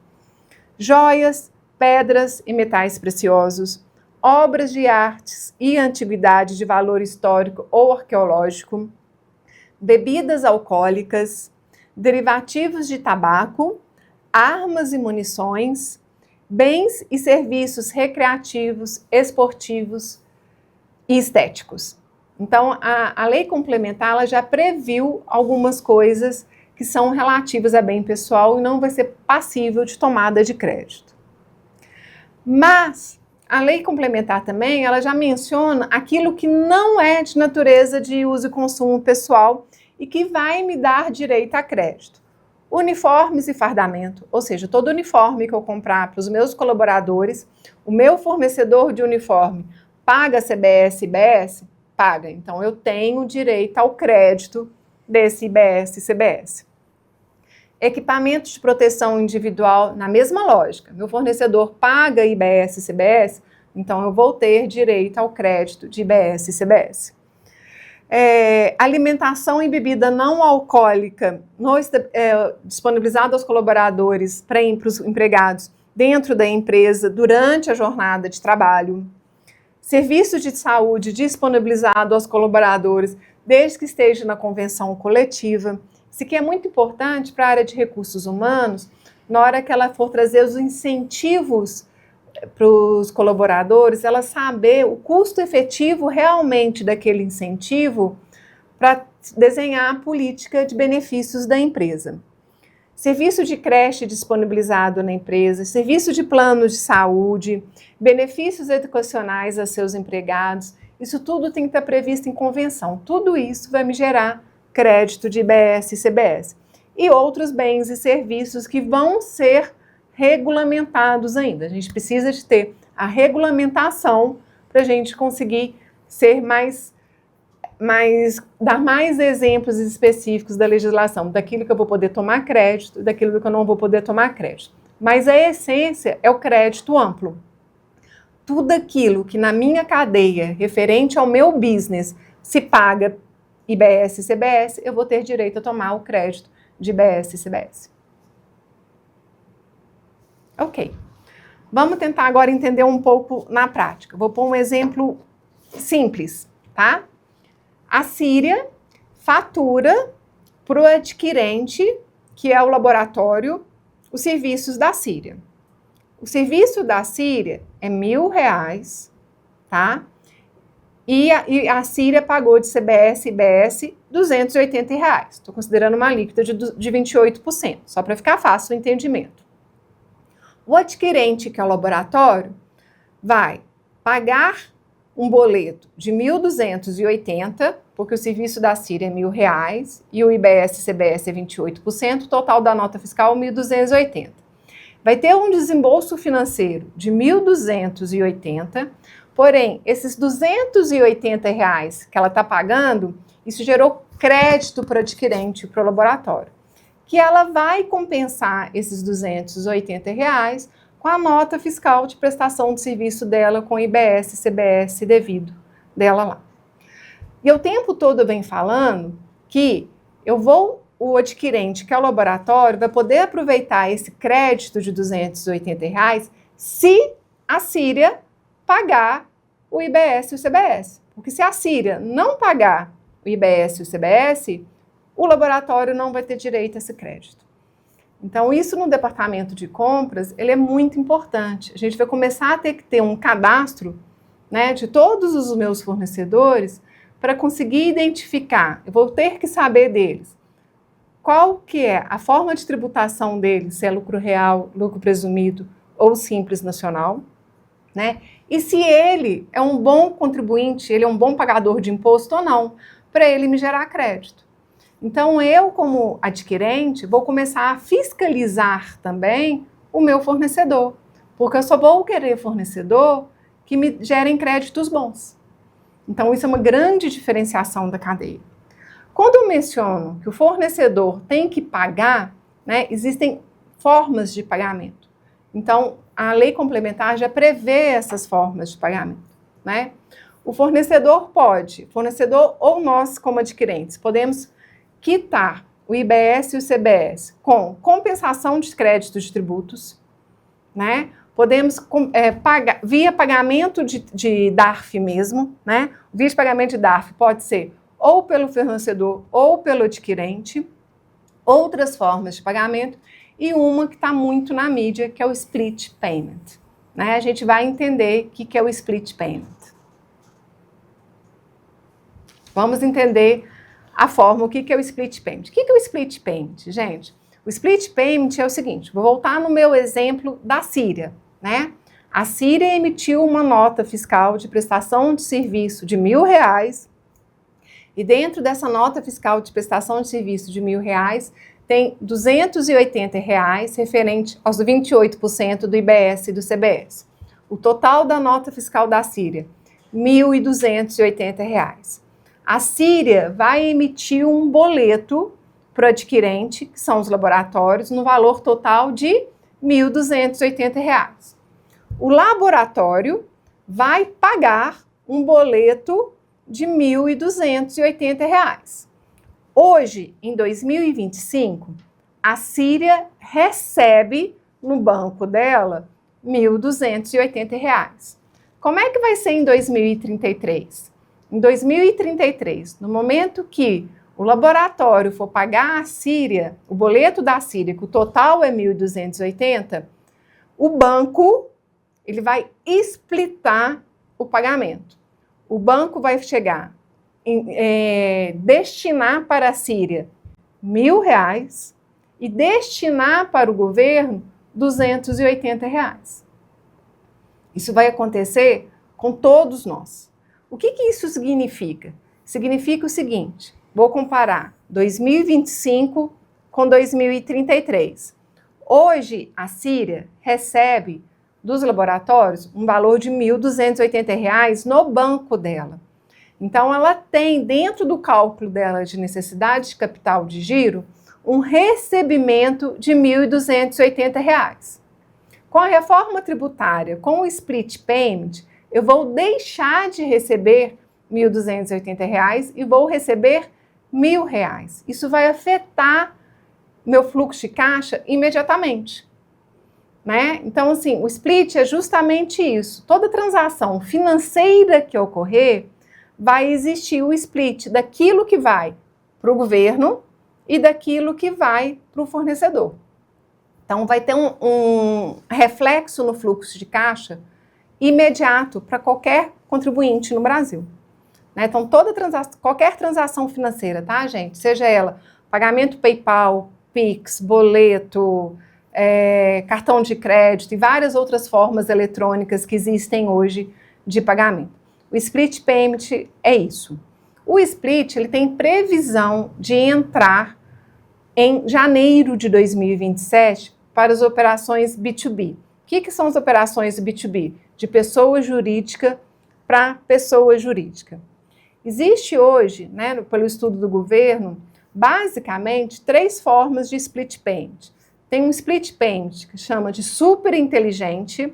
Joias, pedras e metais preciosos, obras de artes e antiguidades de valor histórico ou arqueológico, bebidas alcoólicas, derivativos de tabaco, armas e munições, bens e serviços recreativos, esportivos e estéticos. Então, a lei complementar ela já previu algumas coisas que são relativas a bem pessoal e não vai ser passível de tomada de crédito. Mas a lei complementar também, ela já menciona aquilo que não é de natureza de uso e consumo pessoal e que vai me dar direito a crédito. Uniformes e fardamento, ou seja, todo uniforme que eu comprar para os meus colaboradores, o meu fornecedor de uniforme paga CBS e IBS? Paga. Então, eu tenho direito ao crédito desse IBS e CBS. Equipamentos de proteção individual, na mesma lógica. Meu fornecedor paga IBS e CBS, então eu vou ter direito ao crédito de IBS e CBS. Alimentação e bebida não alcoólica disponibilizada aos colaboradores para os empregados dentro da empresa durante a jornada de trabalho. Serviço de saúde disponibilizado aos colaboradores desde que esteja na convenção coletiva. Isso aqui é muito importante para a área de recursos humanos, na hora que ela for trazer os incentivos para os colaboradores, ela saber o custo efetivo realmente daquele incentivo para desenhar a política de benefícios da empresa. Serviço de creche disponibilizado na empresa, serviço de planos de saúde, benefícios educacionais a seus empregados, isso tudo tem que estar previsto em convenção. Tudo isso vai me gerar crédito de IBS e CBS. E outros bens e serviços que vão ser regulamentados ainda. A gente precisa de ter a regulamentação para a gente conseguir ser dar mais exemplos específicos da legislação, daquilo que eu vou poder tomar crédito, daquilo que eu não vou poder tomar crédito. Mas a essência é o crédito amplo. Tudo aquilo que na minha cadeia, referente ao meu business, se paga IBS e CBS, eu vou ter direito a tomar o crédito de IBS e CBS. Ok. Vamos tentar agora entender um pouco na prática. Vou pôr um exemplo simples, tá? A Síria fatura para o adquirente, que é o laboratório, os serviços da Síria. O serviço da Síria é R$1.000, tá? E a Síria pagou de CBS e IBS R$280. Estou considerando uma alíquota de 28%, só para ficar fácil o entendimento. O adquirente, que é o laboratório, vai pagar um boleto de R$1.280, porque o serviço da Síria é R$1.000 e o IBS e CBS é 28%, o total da nota fiscal é R$1.280. Vai ter um desembolso financeiro de R$1.280, porém, esses R$280 que ela está pagando, isso gerou crédito para o adquirente, para o laboratório, que ela vai compensar esses R$280 com a nota fiscal de prestação de serviço dela com IBS e CBS devido dela lá. E o tempo todo eu venho falando que o adquirente, que é o laboratório, vai poder aproveitar esse crédito de R$280 se a Síria pagar o IBS e o CBS. Porque se a Síria não pagar o IBS e o CBS, o laboratório não vai ter direito a esse crédito. Então, isso no departamento de compras, ele é muito importante. A gente vai começar a ter que ter um cadastro, né, de todos os meus fornecedores para conseguir identificar. Eu vou ter que saber deles. Qual que é a forma de tributação deles, se é lucro real, lucro presumido ou simples nacional, né? E se ele é um bom contribuinte, ele é um bom pagador de imposto ou não, para ele me gerar crédito. Então, eu, como adquirente, vou começar a fiscalizar também o meu fornecedor, porque eu só vou querer fornecedor que me gerem créditos bons. Então, isso é uma grande diferenciação da cadeia. Quando eu menciono que o fornecedor tem que pagar, né, existem formas de pagamento. Então, a lei complementar já prevê essas formas de pagamento, né? O fornecedor ou nós como adquirentes, podemos quitar o IBS e o CBS com compensação de créditos de tributos, né? Podemos pagar via pagamento de DARF mesmo, né? O via de pagamento de DARF pode ser ou pelo fornecedor ou pelo adquirente, outras formas de pagamento e uma que está muito na mídia, que é o split payment, né? A gente vai entender o que é o split payment. Vamos entender a forma, o que é o split payment. O que é o split payment, gente? O split payment é o seguinte, vou voltar no meu exemplo da Síria, né? A Síria emitiu uma nota fiscal de prestação de serviço de R$1.000 e dentro dessa nota fiscal de prestação de serviço de R$1.000 tem R$280 referente aos 28% do IBS e do CBS. O total da nota fiscal da Síria, R$1.280. A Síria vai emitir um boleto para o adquirente, que são os laboratórios, no valor total de R$1.280. O laboratório vai pagar um boleto de R$1.280. Hoje, em 2025, a Síria recebe no banco dela R$1.280. Como é que vai ser em 2033? Em 2033, no momento que o laboratório for pagar a Síria, o boleto da Síria, que o total é R$1.280, o banco ele vai explitar o pagamento. O banco vai chegar, destinar para a Síria R$1.000 e destinar para o governo R$280. Isso vai acontecer com todos nós. O que isso significa? Significa o seguinte, vou comparar 2025 com 2033. Hoje, a Síria recebe dos laboratórios um valor de R$1.280 no banco dela. Então, ela tem, dentro do cálculo dela de necessidade de capital de giro, um recebimento de R$1.280. Com a reforma tributária, com o split payment, eu vou deixar de receber R$1.280 e vou receber R$1.000. Isso vai afetar meu fluxo de caixa imediatamente. né? Então, assim, o split é justamente isso. Toda transação financeira que ocorrer, vai existir o split daquilo que vai para o governo e daquilo que vai para o fornecedor. Então, vai ter um reflexo no fluxo de caixa imediato para qualquer contribuinte no Brasil. Né? Então, qualquer transação financeira, tá, gente? Seja ela pagamento PayPal, Pix, boleto, cartão de crédito e várias outras formas eletrônicas que existem hoje de pagamento. O split payment é isso. O split ele tem previsão de entrar em janeiro de 2027 para as operações B2B. O que são as operações B2B? De pessoa jurídica para pessoa jurídica. Existe hoje, né, pelo estudo do governo, basicamente 3 formas de split payment. Tem um split payment que chama de super inteligente,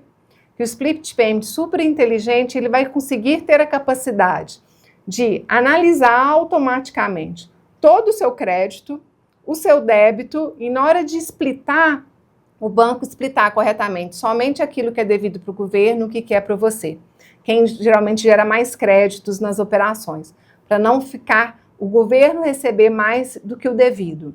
que o split payment super inteligente ele vai conseguir ter a capacidade de analisar automaticamente todo o seu crédito, o seu débito, e na hora de splitar, o banco splitar corretamente somente aquilo que é devido para o governo, o que é para você. Quem geralmente gera mais créditos nas operações, para não ficar o governo receber mais do que o devido.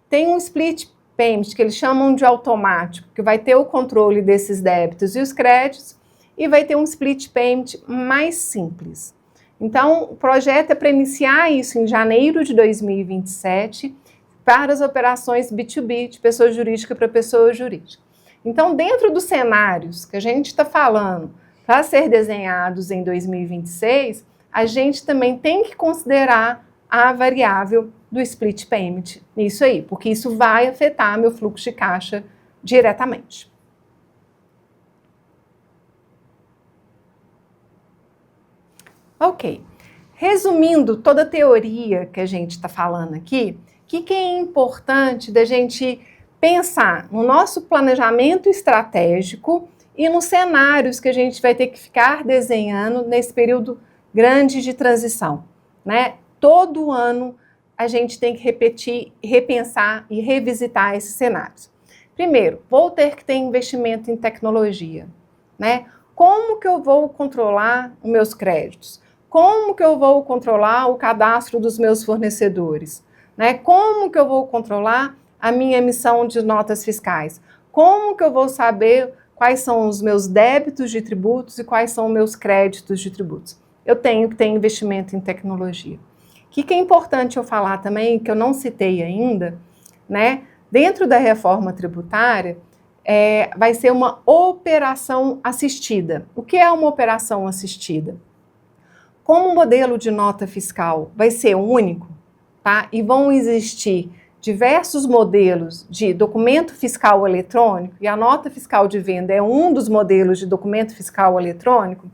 Tem um split payment que eles chamam de automático, que vai ter o controle desses débitos e os créditos, e vai ter um split payment mais simples. Então, o projeto é para iniciar isso em janeiro de 2027, para as operações B2B, de pessoa jurídica para pessoa jurídica. Então, dentro dos cenários que a gente está falando para ser desenhados em 2026, a gente também tem que considerar a variável do split payment nisso aí, porque isso vai afetar meu fluxo de caixa diretamente. Ok. Resumindo toda a teoria que a gente está falando aqui, o que é importante da gente pensar no nosso planejamento estratégico e nos cenários que a gente vai ter que ficar desenhando nesse período grande de transição, né? Todo ano a gente tem que repetir, repensar e revisitar esses cenários. Primeiro, vou ter que ter investimento em tecnologia, né? Como que eu vou controlar os meus créditos? Como que eu vou controlar o cadastro dos meus fornecedores? Né? Como que eu vou controlar a minha emissão de notas fiscais? Como que eu vou saber quais são os meus débitos de tributos e quais são os meus créditos de tributos? Eu tenho que ter investimento em tecnologia. O que é importante eu falar também, que eu não citei ainda, né? Dentro da reforma tributária, vai ser uma operação assistida. O que é uma operação assistida? Como o modelo de nota fiscal vai ser único, tá? E vão existir diversos modelos de documento fiscal eletrônico, e a nota fiscal de venda é um dos modelos de documento fiscal eletrônico,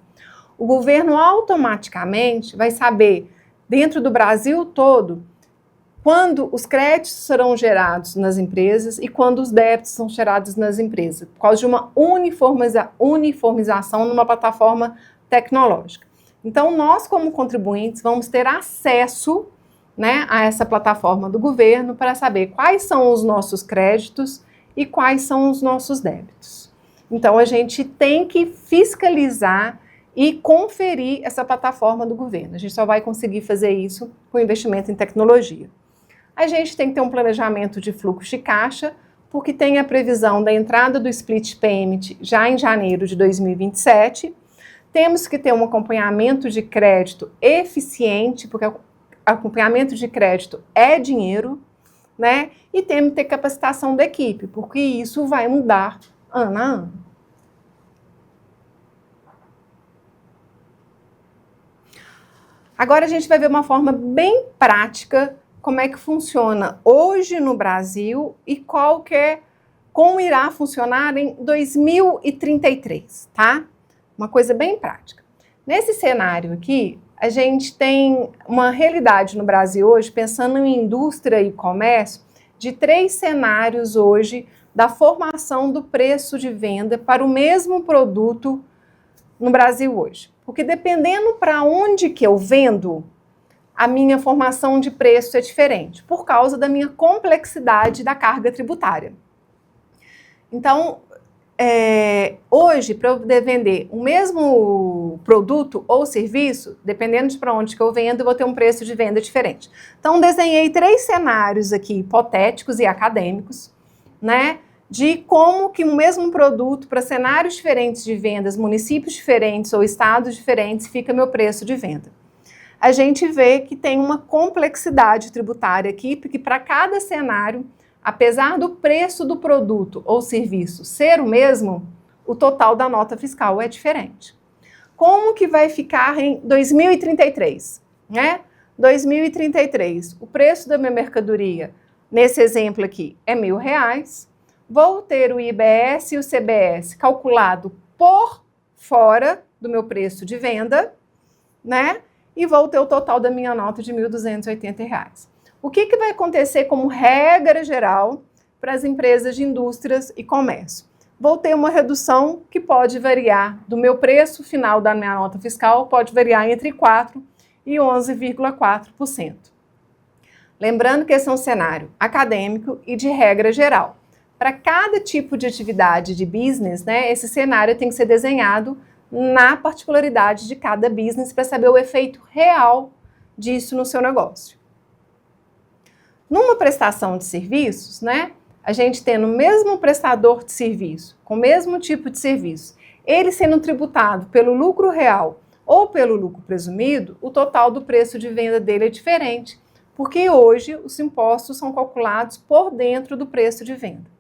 o governo automaticamente vai saber, dentro do Brasil todo, quando os créditos serão gerados nas empresas e quando os débitos são gerados nas empresas, por causa de uma uniformização numa plataforma tecnológica. Então, nós, como contribuintes, vamos ter acesso, né, a essa plataforma do governo para saber quais são os nossos créditos e quais são os nossos débitos. Então, a gente tem que fiscalizar e conferir essa plataforma do governo. A gente só vai conseguir fazer isso com investimento em tecnologia. A gente tem que ter um planejamento de fluxo de caixa, porque tem a previsão da entrada do split payment já em janeiro de 2027. Temos que ter um acompanhamento de crédito eficiente, porque acompanhamento de crédito é dinheiro, né? E temos que ter capacitação da equipe, porque isso vai mudar ano a ano. Agora a gente vai ver uma forma bem prática como é que funciona hoje no Brasil e como irá funcionar em 2033, tá? Uma coisa bem prática. Nesse cenário aqui, a gente tem uma realidade no Brasil hoje, pensando em indústria e comércio, de 3 cenários hoje da formação do preço de venda para o mesmo produto no Brasil hoje. Porque dependendo para onde que eu vendo, a minha formação de preço é diferente, por causa da minha complexidade da carga tributária. Então, hoje, para eu poder vender o mesmo produto ou serviço, dependendo de para onde que eu vendo, eu vou ter um preço de venda diferente. Então, desenhei 3 cenários aqui, hipotéticos e acadêmicos, né? De como que o mesmo produto, para cenários diferentes de vendas, municípios diferentes ou estados diferentes, fica meu preço de venda. A gente vê que tem uma complexidade tributária aqui, porque para cada cenário, apesar do preço do produto ou serviço ser o mesmo, o total da nota fiscal é diferente. Como que vai ficar em 2033? Né? 2033, o preço da minha mercadoria, nesse exemplo aqui, é R$1.000. Vou ter o IBS e o CBS calculado por fora do meu preço de venda, né? E vou ter o total da minha nota de R$1.280. O que vai acontecer como regra geral para as empresas de indústrias e comércio? Vou ter uma redução que pode variar do meu preço final da minha nota fiscal, pode variar entre 4% e 11,4%. Lembrando que esse é um cenário acadêmico e de regra geral. Para cada tipo de atividade de business, né, esse cenário tem que ser desenhado na particularidade de cada business para saber o efeito real disso no seu negócio. Numa prestação de serviços, né, a gente tendo o mesmo prestador de serviço, com o mesmo tipo de serviço, ele sendo tributado pelo lucro real ou pelo lucro presumido, o total do preço de venda dele é diferente, porque hoje os impostos são calculados por dentro do preço de venda.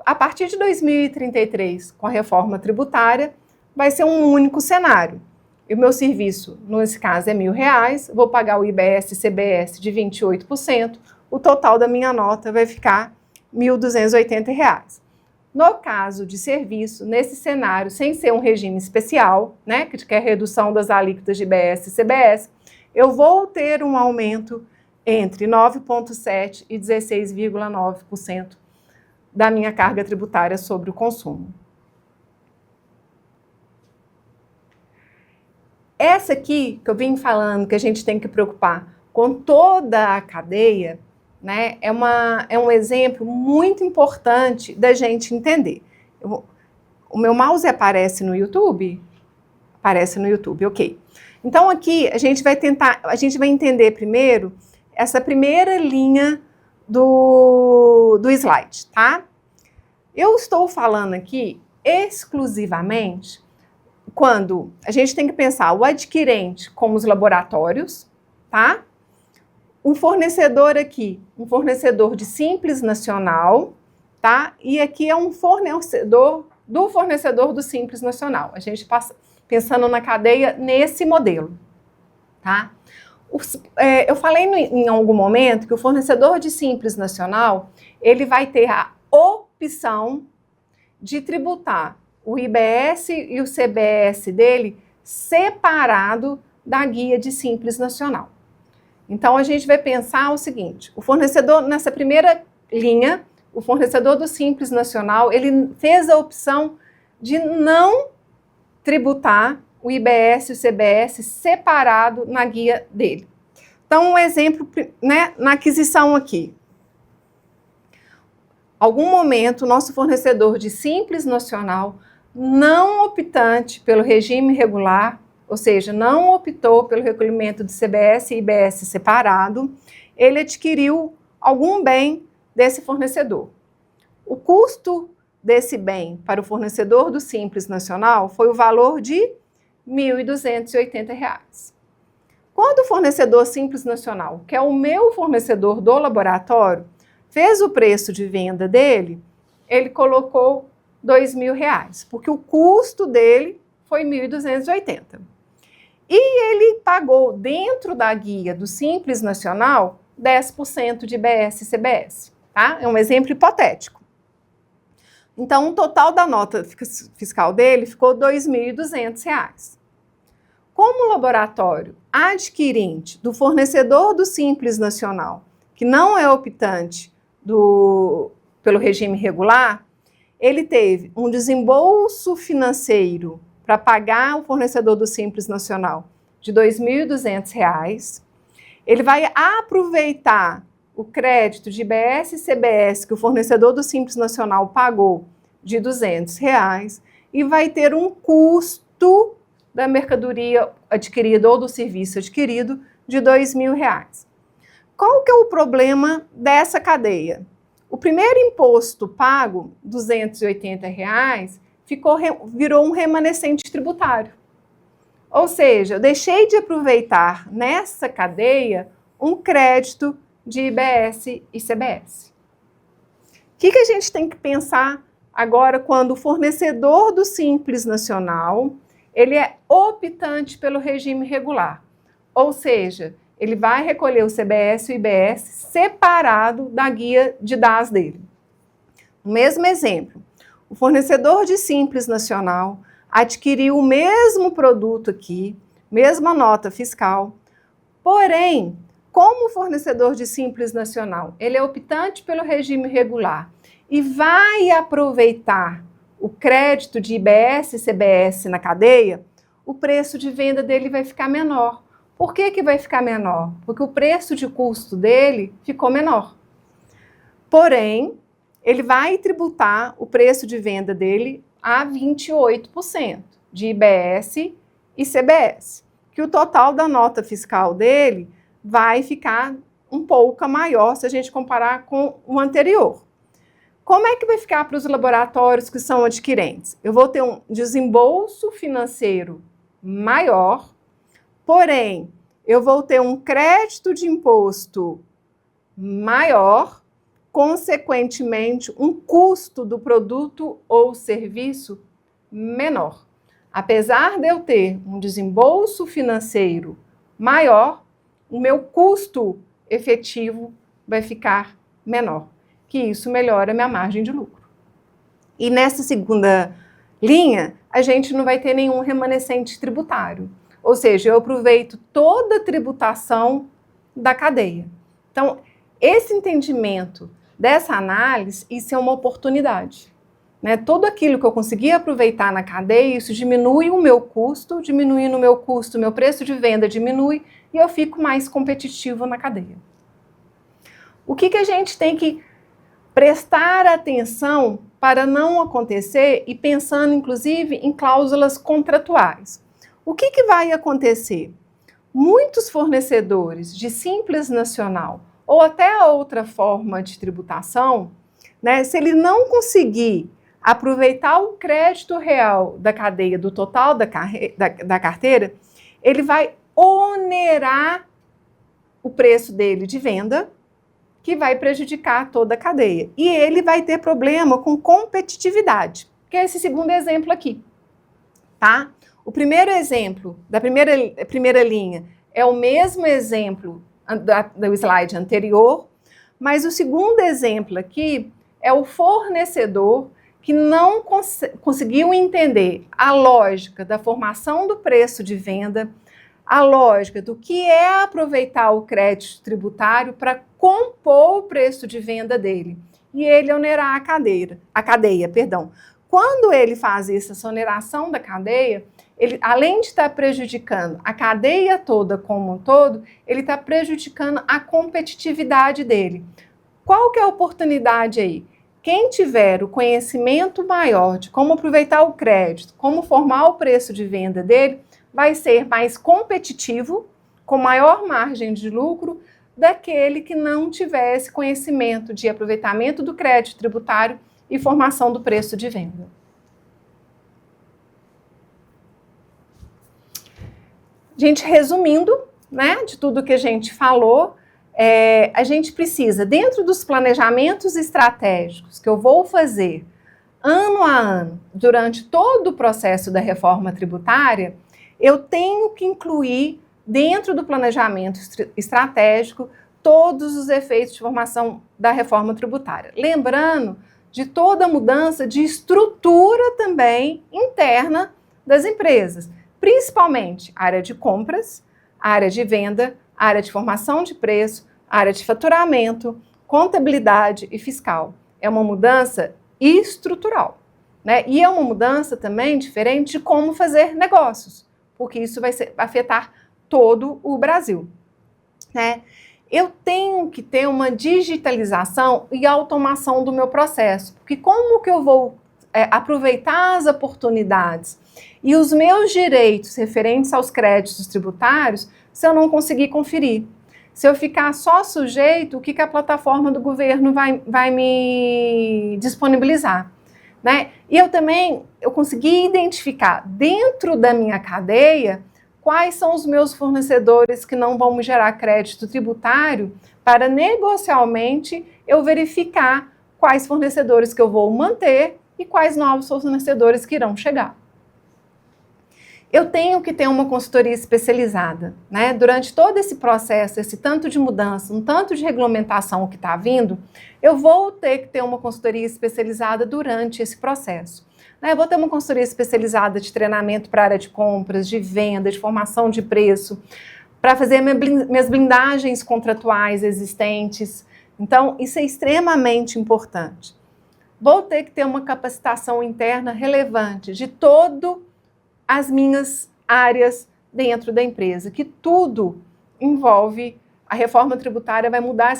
A partir de 2033, com a reforma tributária, vai ser um único cenário. E o meu serviço, nesse caso, é R$1.000, vou pagar o IBS e CBS de 28%, o total da minha nota vai ficar R$1.280. No caso de serviço, nesse cenário, sem ser um regime especial, né, que é a redução das alíquotas de IBS e CBS, eu vou ter um aumento entre 9,7% e 16,9% da minha carga tributária sobre o consumo. Essa aqui, que eu vim falando, que a gente tem que preocupar com toda a cadeia, né, é um exemplo muito importante da gente entender. O meu mouse aparece no YouTube? Aparece no YouTube, ok. Então aqui a gente vai entender primeiro essa primeira linha do slide, tá? Eu estou falando aqui exclusivamente quando a gente tem que pensar o adquirente como os laboratórios, tá? Um fornecedor aqui, um fornecedor de Simples Nacional, tá? E aqui é um fornecedor do Simples Nacional. A gente passa pensando na cadeia nesse modelo, tá? Eu falei em algum momento que o fornecedor de Simples Nacional, ele vai ter a opção de tributar o IBS e o CBS dele separado da guia de Simples Nacional. Então, a gente vai pensar o seguinte, o fornecedor, nessa primeira linha, o fornecedor do Simples Nacional, ele fez a opção de não tributar o IBS e o CBS separado na guia dele. Então, um exemplo, né, na aquisição aqui. Algum momento, o nosso fornecedor de Simples Nacional, não optante pelo regime regular, ou seja, não optou pelo recolhimento de CBS e IBS separado, ele adquiriu algum bem desse fornecedor. O custo desse bem para o fornecedor do Simples Nacional foi o valor de R$ 1.280. Quando o fornecedor Simples Nacional, que é o meu fornecedor do laboratório, fez o preço de venda dele, ele colocou R$2.000, porque o custo dele foi R$ 1.280. E ele pagou dentro da guia do Simples Nacional 10% de IBS e CBS, tá? É um exemplo hipotético. Então, o total da nota fiscal dele ficou R$ 2.200. Como laboratório adquirente do fornecedor do Simples Nacional, que não é optante pelo regime regular, ele teve um desembolso financeiro para pagar o fornecedor do Simples Nacional de R$ 2.200. Ele vai aproveitar o crédito de IBS e CBS que o fornecedor do Simples Nacional pagou de R$200 e vai ter um custo da mercadoria adquirida ou do serviço adquirido de R$2.000. Qual que é o problema dessa cadeia? O primeiro imposto pago, R$280, virou um remanescente tributário. Ou seja, eu deixei de aproveitar nessa cadeia um crédito de IBS e CBS. O que a gente tem que pensar agora quando o fornecedor do Simples Nacional, ele é optante pelo regime regular? Ou seja, ele vai recolher o CBS e o IBS separado da guia de DAS dele. O mesmo exemplo, o fornecedor de Simples Nacional adquiriu o mesmo produto aqui, mesma nota fiscal, porém, como o fornecedor de Simples Nacional, ele é optante pelo regime regular e vai aproveitar o crédito de IBS e CBS na cadeia, o preço de venda dele vai ficar menor. Por que vai ficar menor? Porque o preço de custo dele ficou menor. Porém, ele vai tributar o preço de venda dele a 28% de IBS e CBS, que o total da nota fiscal dele vai ficar um pouco maior se a gente comparar com o anterior. Como é que vai ficar para os laboratórios que são adquirentes? Eu vou ter um desembolso financeiro maior, porém, eu vou ter um crédito de imposto maior, consequentemente, um custo do produto ou serviço menor. Apesar de eu ter um desembolso financeiro maior, o meu custo efetivo vai ficar menor, que isso melhora a minha margem de lucro. E nessa segunda linha, a gente não vai ter nenhum remanescente tributário. Ou seja, eu aproveito toda a tributação da cadeia. Então, esse entendimento dessa análise, isso é uma oportunidade. Né? Tudo aquilo que eu conseguir aproveitar na cadeia, isso diminui o meu custo, diminuindo o meu custo, meu preço de venda diminui e eu fico mais competitivo na cadeia. O que a gente tem que prestar atenção para não acontecer e pensando, inclusive, em cláusulas contratuais? O que vai acontecer? Muitos fornecedores de Simples Nacional ou até a outra forma de tributação, né, se ele não conseguir aproveitar o crédito real da cadeia, do total da carteira, ele vai onerar o preço dele de venda, que vai prejudicar toda a cadeia. E ele vai ter problema com competitividade, que é esse segundo exemplo aqui, tá? O primeiro exemplo, da primeira linha, é o mesmo exemplo do slide anterior, mas o segundo exemplo aqui é o fornecedor que não conseguiu entender a lógica da formação do preço de venda, a lógica do que é aproveitar o crédito tributário para compor o preço de venda dele e ele onerar a cadeia. Quando ele faz essa oneração da cadeia, ele, além de estar prejudicando a cadeia toda como um todo, ele está prejudicando a competitividade dele. Qual que é a oportunidade aí? Quem tiver o conhecimento maior de como aproveitar o crédito, como formar o preço de venda dele, vai ser mais competitivo, com maior margem de lucro, daquele que não tivesse conhecimento de aproveitamento do crédito tributário e formação do preço de venda. Gente, resumindo, né, de tudo que a gente falou, a gente precisa, dentro dos planejamentos estratégicos que eu vou fazer ano a ano, durante todo o processo da reforma tributária, eu tenho que incluir dentro do planejamento estratégico todos os efeitos de formação da reforma tributária. Lembrando de toda a mudança de estrutura também interna das empresas, principalmente área de compras, área de venda, área de formação de preço, área de faturamento, contabilidade e fiscal. É uma mudança estrutural, né? E é uma mudança também diferente de como fazer negócios, porque isso vai afetar todo o Brasil, né? Eu tenho que ter uma digitalização e automação do meu processo, porque como que eu vou aproveitar as oportunidades e os meus direitos referentes aos créditos tributários se eu não conseguir conferir? Se eu ficar só sujeito, o que a plataforma do governo vai me disponibilizar? Né? E eu consegui identificar dentro da minha cadeia quais são os meus fornecedores que não vão me gerar crédito tributário para negocialmente eu verificar quais fornecedores que eu vou manter e quais novos fornecedores que irão chegar. Eu tenho que ter uma consultoria especializada, né? Durante todo esse processo, esse tanto de mudança, um tanto de regulamentação que está vindo, eu vou ter que ter uma consultoria especializada durante esse processo. Eu vou ter uma consultoria especializada de treinamento para a área de compras, de venda, de formação de preço, para fazer minhas blindagens contratuais existentes. Então, isso é extremamente importante. Vou ter que ter uma capacitação interna relevante de todas as minhas áreas dentro da empresa, que tudo envolve, a reforma tributária vai mudar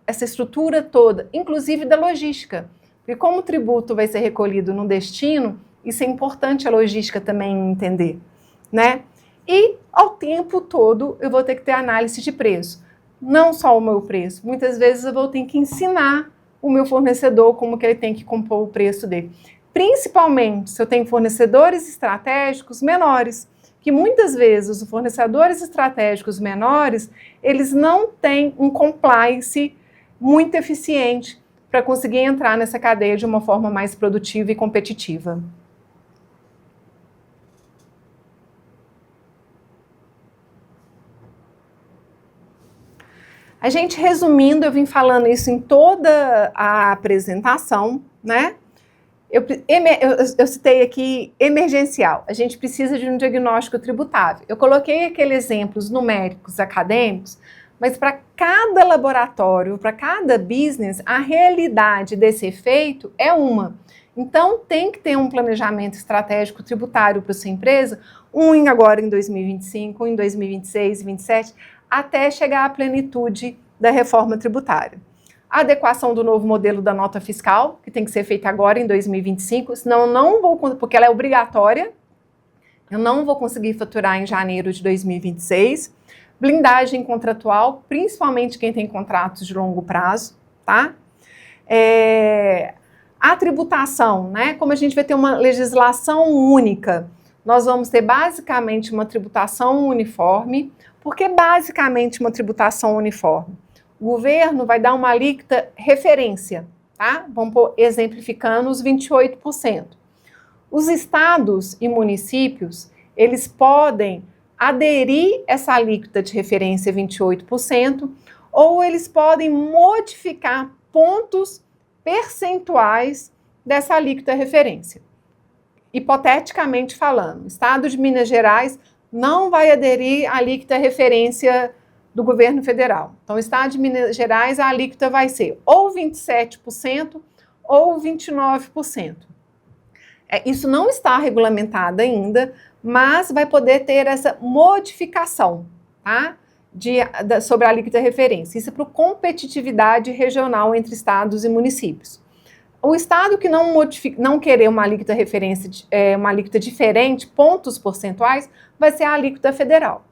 essa estrutura toda, inclusive da logística. Porque como o tributo vai ser recolhido no destino, isso é importante a logística também entender, né? E ao tempo todo eu vou ter que ter análise de preço. Não só o meu preço, muitas vezes eu vou ter que ensinar o meu fornecedor como que ele tem que compor o preço dele. Principalmente se eu tenho fornecedores estratégicos menores, que muitas vezes os fornecedores estratégicos menores, eles não têm um compliance muito eficiente para conseguir entrar nessa cadeia de uma forma mais produtiva e competitiva. A gente, resumindo, eu vim falando isso em toda a apresentação, né? Eu citei aqui emergencial. A gente precisa de um diagnóstico tributável. Eu coloquei aqueles exemplos numéricos acadêmicos, mas para cada laboratório, para cada business, a realidade desse efeito é uma. Então, tem que ter um planejamento estratégico tributário para sua empresa, agora em 2025, em 2026, 2027, até chegar à plenitude da reforma tributária. A adequação do novo modelo da nota fiscal, que tem que ser feita agora em 2025, senão eu não vou, porque ela é obrigatória, eu não vou conseguir faturar em janeiro de 2026. Blindagem contratual, principalmente quem tem contratos de longo prazo, tá? A tributação, né? Como a gente vai ter uma legislação única, nós vamos ter basicamente uma tributação uniforme. Por que basicamente uma tributação uniforme? O governo vai dar uma alíquota referência, tá? Vamos exemplificando os 28%. Os estados e municípios, eles podem aderir essa alíquota de referência 28%, ou eles podem modificar pontos percentuais dessa alíquota referência. Hipoteticamente falando, o estado de Minas Gerais não vai aderir à alíquota referência do governo federal. Então, o estado de Minas Gerais, a alíquota vai ser ou 27% ou 29%. Isso não está regulamentado ainda, mas vai poder ter essa modificação, tá? Sobre a alíquota referência. Isso é para competitividade regional entre estados e municípios. O estado que não querer uma alíquota referência, uma alíquota diferente, pontos percentuais, vai ser a alíquota federal.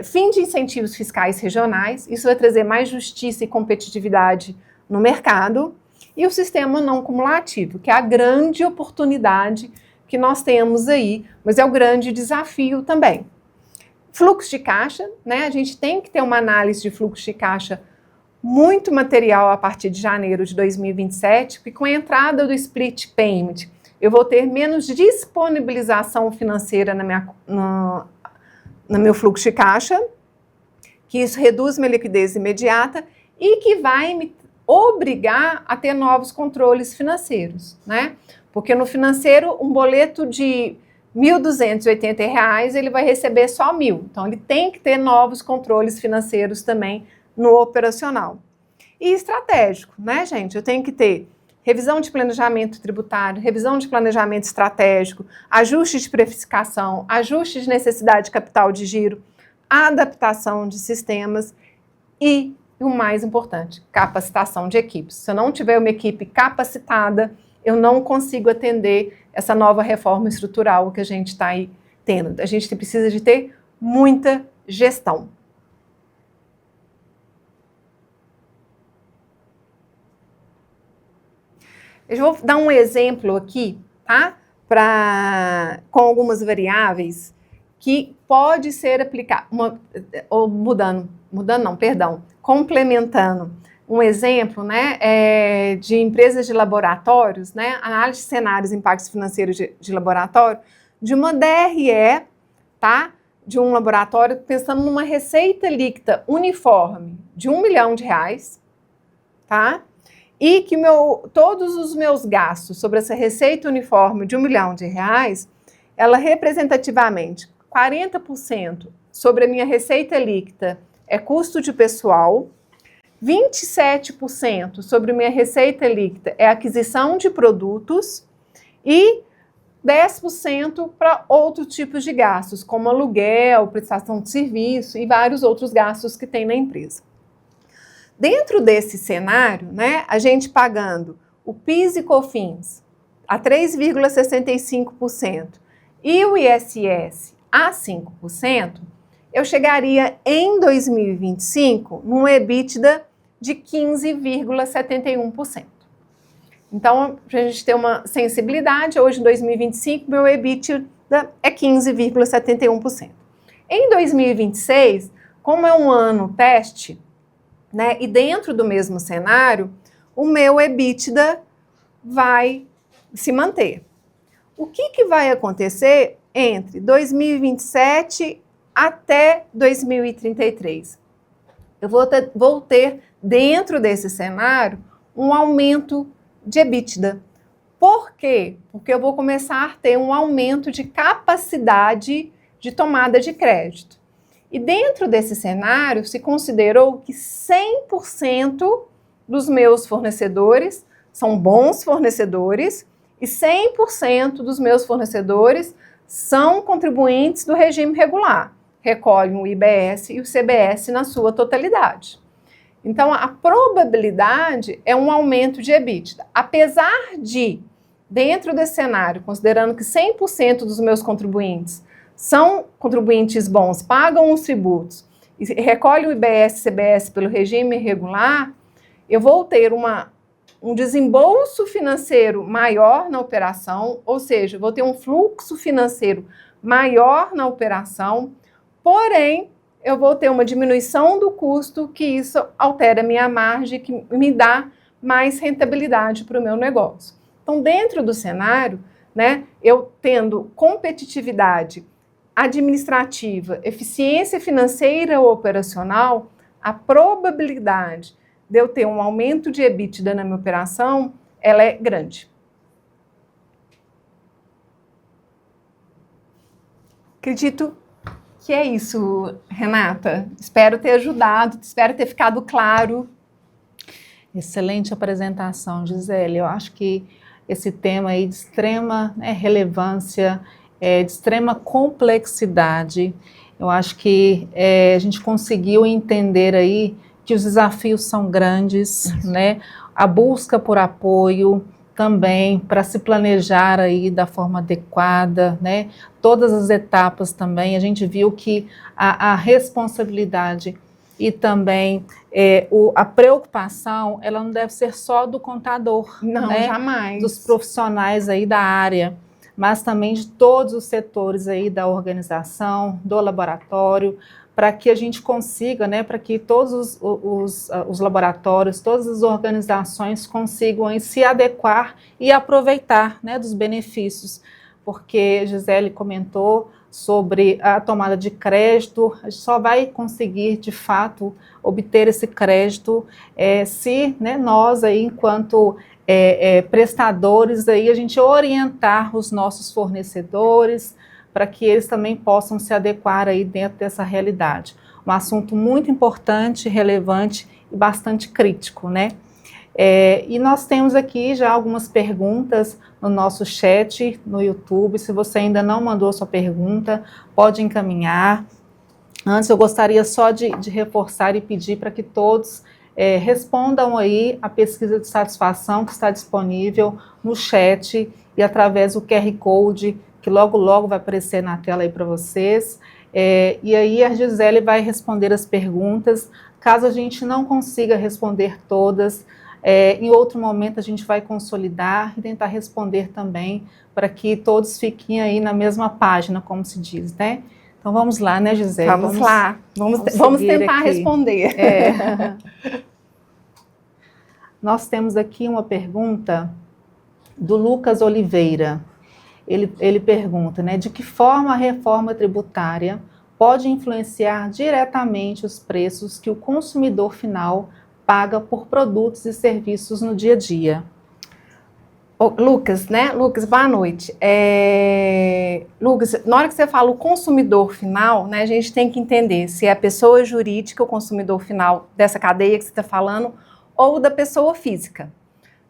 Fim de incentivos fiscais regionais, isso vai trazer mais justiça e competitividade no mercado. E o sistema não cumulativo, que é a grande oportunidade que nós temos aí, mas é o grande desafio também. Fluxo de caixa, né? A gente tem que ter uma análise de fluxo de caixa muito material a partir de janeiro de 2027, porque com a entrada do split payment, eu vou ter menos disponibilização financeira no meu fluxo de caixa, que isso reduz minha liquidez imediata e que vai me obrigar a ter novos controles financeiros, né? Porque no financeiro, um boleto de R$ 1.280, ele vai receber só 1.000. Então, ele tem que ter novos controles financeiros também no operacional. E estratégico, né, gente? Eu tenho que ter revisão de planejamento tributário, revisão de planejamento estratégico, ajuste de precificação, ajuste de necessidade de capital de giro, adaptação de sistemas e o mais importante, capacitação de equipes. Se eu não tiver uma equipe capacitada, eu não consigo atender essa nova reforma estrutural que a gente está aí tendo. A gente precisa de ter muita gestão. Eu vou dar um exemplo aqui, tá? Com algumas variáveis que pode ser aplicado, complementando. Um exemplo, né, de empresas de laboratórios, né, análise de cenários e impactos financeiros de laboratório, de uma DRE, tá, de um laboratório, pensando numa receita líquida uniforme de R$1 milhão, tá, e que todos os meus gastos sobre essa receita uniforme de R$1 milhão, ela representativamente, 40% sobre a minha receita líquida é custo de pessoal, 27% sobre minha receita líquida é aquisição de produtos e 10% para outros tipos de gastos, como aluguel, prestação de serviço e vários outros gastos que tem na empresa. Dentro desse cenário, né, a gente pagando o PIS e COFINS a 3,65% e o ISS a 5%, eu chegaria em 2025 num EBITDA de 15,71%. Então, para a gente ter uma sensibilidade, hoje em 2025, meu EBITDA é 15,71%. Em 2026, como é um ano teste, né, e dentro do mesmo cenário, o meu EBITDA vai se manter. O que vai acontecer entre 2027 até 2033? Eu vou ter, dentro desse cenário, um aumento de EBITDA. Por quê? Porque eu vou começar a ter um aumento de capacidade de tomada de crédito. E dentro desse cenário, se considerou que 100% dos meus fornecedores são bons fornecedores e 100% dos meus fornecedores são contribuintes do regime regular. Recolhem o IBS e o CBS na sua totalidade. Então, a probabilidade é um aumento de EBITDA. Apesar de, dentro desse cenário, considerando que 100% dos meus contribuintes são contribuintes bons, pagam os tributos e recolhem o IBS e CBS pelo regime regular, eu vou ter um desembolso financeiro maior na operação, ou seja, vou ter um fluxo financeiro maior na operação, porém, eu vou ter uma diminuição do custo, que isso altera a minha margem, que me dá mais rentabilidade para o meu negócio. Então, dentro do cenário, né, eu tendo competitividade administrativa, eficiência financeira ou operacional, a probabilidade de eu ter um aumento de EBITDA na minha operação, ela é grande. Acredito que é isso, Renata. Espero ter ajudado, espero ter ficado claro. Excelente apresentação, Gisele. Eu acho que esse tema aí de extrema relevância, de extrema complexidade, eu acho que a gente conseguiu entender aí que os desafios são grandes, né? A busca por apoio também para se planejar aí da forma adequada, né? Todas as etapas também, a gente viu que a responsabilidade e também a preocupação, ela não deve ser só do contador, não, né? Jamais. Dos profissionais aí da área, mas também de todos os setores aí da organização, do laboratório, para que a gente consiga, né, para que todos os laboratórios, todas as organizações consigam aí se adequar e aproveitar, né, dos benefícios, porque Gisele comentou sobre a tomada de crédito, a gente só vai conseguir, de fato, obter esse crédito se, né, nós aí, enquanto prestadores, aí, a gente orientar os nossos fornecedores, para que eles também possam se adequar aí dentro dessa realidade. Um assunto muito importante, relevante e bastante crítico, né? E nós temos aqui já algumas perguntas no nosso chat no YouTube. Se você ainda não mandou sua pergunta, pode encaminhar. Antes, eu gostaria só de reforçar e pedir para que todos respondam aí a pesquisa de satisfação que está disponível no chat e através do QR Code, que logo, logo vai aparecer na tela aí para vocês. E aí a Gisele vai responder as perguntas. Caso a gente não consiga responder todas, em outro momento a gente vai consolidar e tentar responder também, para que todos fiquem aí na mesma página, como se diz, né? Então vamos lá, né, Gisele? Vamos lá, vamos tentar aqui. responder. Nós temos aqui uma pergunta do Lucas Oliveira. Ele pergunta, né, de que forma a reforma tributária pode influenciar diretamente os preços que o consumidor final paga por produtos e serviços no dia a dia? Lucas, né? Lucas, boa noite. Lucas, na hora que você fala o consumidor final, né, a gente tem que entender se é a pessoa jurídica, o consumidor final dessa cadeia que você está falando, ou da pessoa física,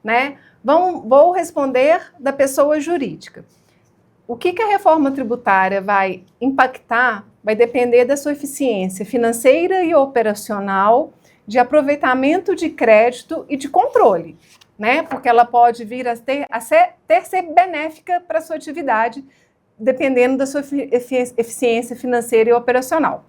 né? Vou responder da pessoa jurídica. O que a reforma tributária vai impactar vai depender da sua eficiência financeira e operacional, de aproveitamento de crédito e de controle, né? Porque ela pode vir a ser benéfica para a sua atividade, dependendo da sua eficiência financeira e operacional.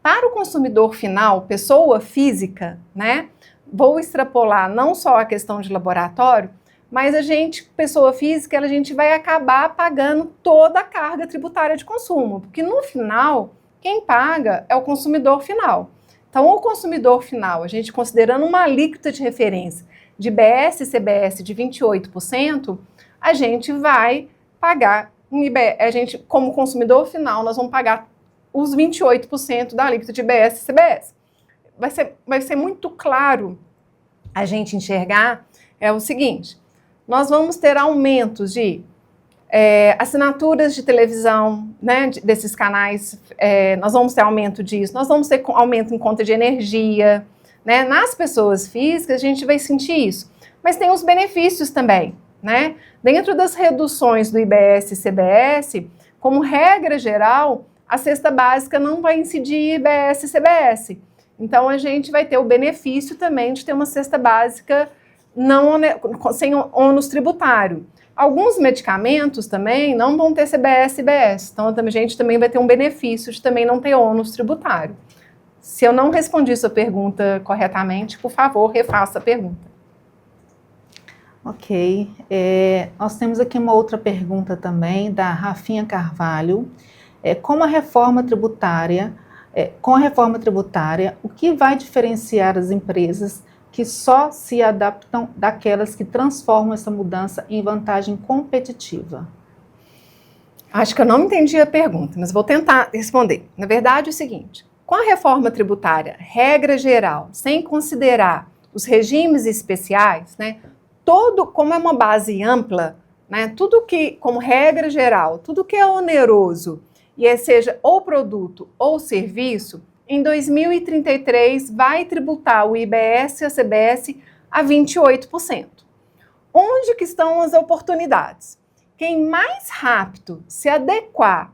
Para o consumidor final, pessoa física, né? Vou extrapolar não só a questão de laboratório, mas a gente, pessoa física, a gente vai acabar pagando toda a carga tributária de consumo, porque no final, quem paga é o consumidor final. Então, o consumidor final, a gente considerando uma alíquota de referência de IBS e CBS de 28%, a gente vai pagar, como consumidor final, nós vamos pagar os 28% da alíquota de IBS e CBS. Vai ser muito claro a gente enxergar o seguinte: nós vamos ter aumentos de assinaturas de televisão, né, desses canais, nós vamos ter aumento disso, nós vamos ter aumento em conta de energia, né? Nas pessoas físicas a gente vai sentir isso, mas tem os benefícios também, né? Dentro das reduções do IBS e CBS, como regra geral, a cesta básica não vai incidir IBS e CBS. Então, a gente vai ter o benefício também de ter uma cesta básica sem ônus tributário. Alguns medicamentos também não vão ter CBS e IBS, então a gente também vai ter um benefício de também não ter ônus tributário. Se eu não respondi sua pergunta corretamente, por favor, refaça a pergunta. Ok. Nós temos aqui uma outra pergunta também, da Rafinha Carvalho. Com a reforma tributária, o que vai diferenciar as empresas que só se adaptam daquelas que transformam essa mudança em vantagem competitiva? Acho que eu não entendi a pergunta, mas vou tentar responder. Na verdade, é o seguinte: com a reforma tributária, regra geral, sem considerar os regimes especiais, né, como é uma base ampla, né, tudo que, como regra geral, tudo que é oneroso, e seja ou produto ou serviço, em 2033 vai tributar o IBS e a CBS a 28%. Onde que estão as oportunidades? Quem mais rápido se adequar,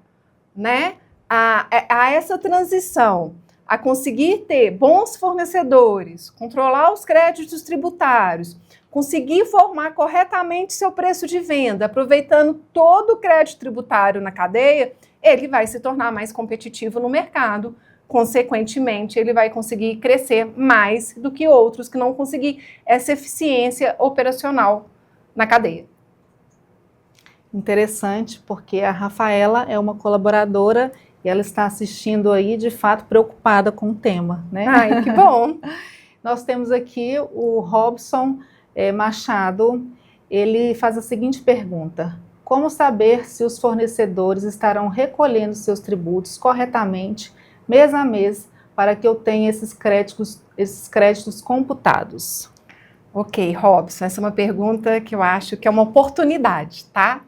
né, a essa transição, a conseguir ter bons fornecedores, controlar os créditos tributários, conseguir formar corretamente seu preço de venda, aproveitando todo o crédito tributário na cadeia, ele vai se tornar mais competitivo no mercado. Consequentemente, ele vai conseguir crescer mais do que outros que não conseguir essa eficiência operacional na cadeia. Interessante, porque a Rafaela é uma colaboradora e ela está assistindo aí, de fato, preocupada com o tema, né? Ai, que bom! Nós temos aqui o Robson Machado. Ele faz a seguinte pergunta: como saber se os fornecedores estarão recolhendo seus tributos corretamente, mês a mês, para que eu tenha esses créditos computados? Ok, Robson, essa é uma pergunta que eu acho que é uma oportunidade, tá?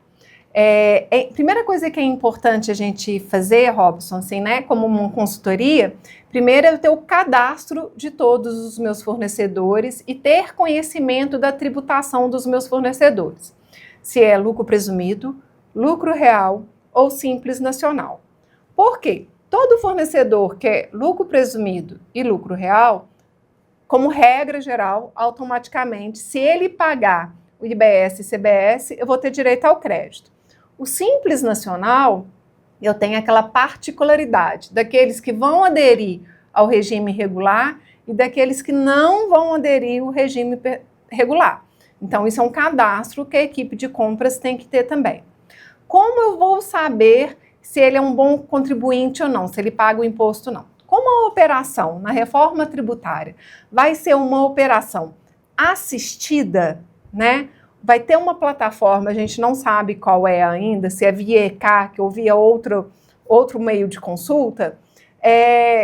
Primeira coisa que é importante a gente fazer, Robson, assim, né, como uma consultoria, primeiro é ter o cadastro de todos os meus fornecedores e ter conhecimento da tributação dos meus fornecedores. Se é lucro presumido, lucro real ou simples nacional. Por quê? Todo fornecedor que é lucro presumido e lucro real, como regra geral, automaticamente, se ele pagar o IBS e CBS, eu vou ter direito ao crédito. O Simples Nacional, eu tenho aquela particularidade daqueles que vão aderir ao regime regular e daqueles que não vão aderir ao regime regular. Então, isso é um cadastro que a equipe de compras tem que ter também. Como eu vou saber se ele é um bom contribuinte ou não, se ele paga o imposto ou não? Como a operação na reforma tributária vai ser uma operação assistida, né? Vai ter uma plataforma, a gente não sabe qual é ainda, se é via ECAC ou via outro meio de consulta,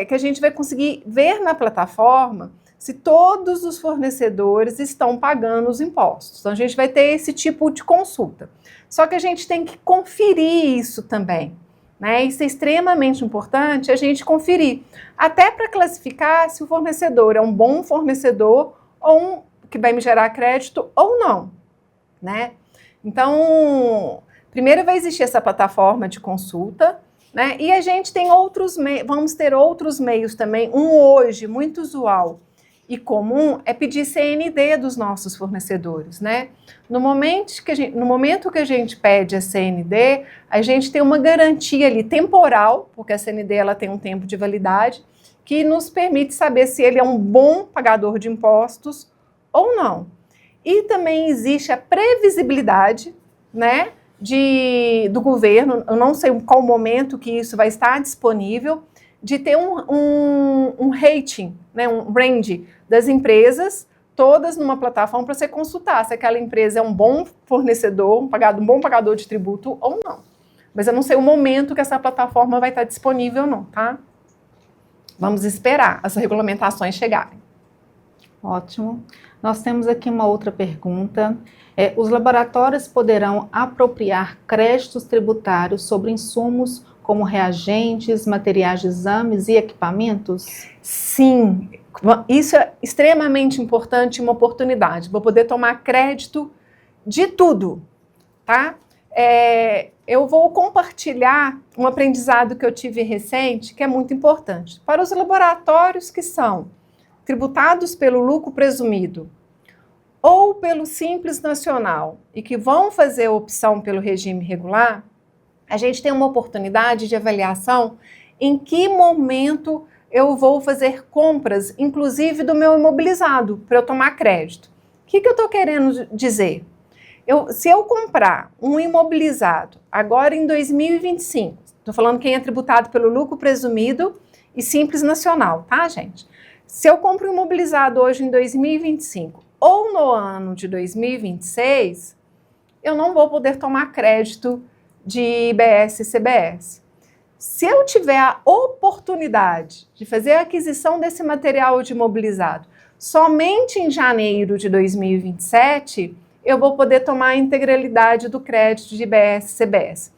que a gente vai conseguir ver na plataforma se todos os fornecedores estão pagando os impostos. Então, a gente vai ter esse tipo de consulta. Só que a gente tem que conferir isso também, né? Isso é extremamente importante a gente conferir, até para classificar se o fornecedor é um bom fornecedor ou um que vai me gerar crédito ou não, né? Então, primeiro vai existir essa plataforma de consulta, né? E a gente tem vamos ter outros meios também. Um hoje muito usual e comum é pedir CND dos nossos fornecedores, né? No momento que a gente pede a CND, a gente tem uma garantia ali temporal, porque a CND ela tem um tempo de validade, que nos permite saber se ele é um bom pagador de impostos ou não. E também existe a previsibilidade, né, do governo, eu não sei qual momento que isso vai estar disponível, de ter um rating, né, um range das empresas, todas numa plataforma para você consultar se aquela empresa é um bom fornecedor, um bom pagador de tributo ou não. Mas eu não sei o momento que essa plataforma vai estar disponível não, tá? Vamos esperar as regulamentações chegarem. Ótimo. Nós temos aqui uma outra pergunta. Os laboratórios poderão apropriar créditos tributários sobre insumos como reagentes, materiais de exames e equipamentos? Sim, isso é extremamente importante, uma oportunidade. Vou poder tomar crédito de tudo, tá? Eu vou compartilhar um aprendizado que eu tive recente, que é muito importante. Para os laboratórios que são tributados pelo lucro presumido ou pelo Simples Nacional e que vão fazer a opção pelo regime regular, a gente tem uma oportunidade de avaliação em que momento eu vou fazer compras, inclusive do meu imobilizado, para eu tomar crédito. O que eu estou querendo dizer? Se eu comprar um imobilizado agora em 2025, estou falando quem é tributado pelo lucro presumido e Simples Nacional, tá, gente? Se eu compro um imobilizado hoje em 2025 ou no ano de 2026, eu não vou poder tomar crédito de IBS e CBS. Se eu tiver a oportunidade de fazer a aquisição desse material de imobilizado somente em janeiro de 2027, eu vou poder tomar a integralidade do crédito de IBS e CBS.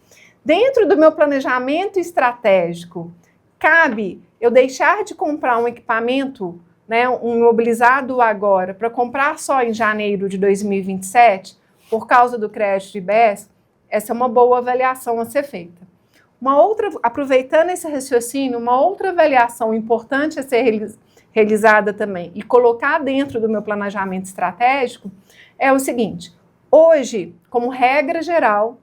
Dentro do meu planejamento estratégico, cabe eu deixar de comprar um equipamento, né, um imobilizado agora, para comprar só em janeiro de 2027, por causa do crédito de IBS? Essa é uma boa avaliação a ser feita. Aproveitando esse raciocínio, uma outra avaliação importante a ser realizada também e colocar dentro do meu planejamento estratégico é o seguinte: hoje, como regra geral,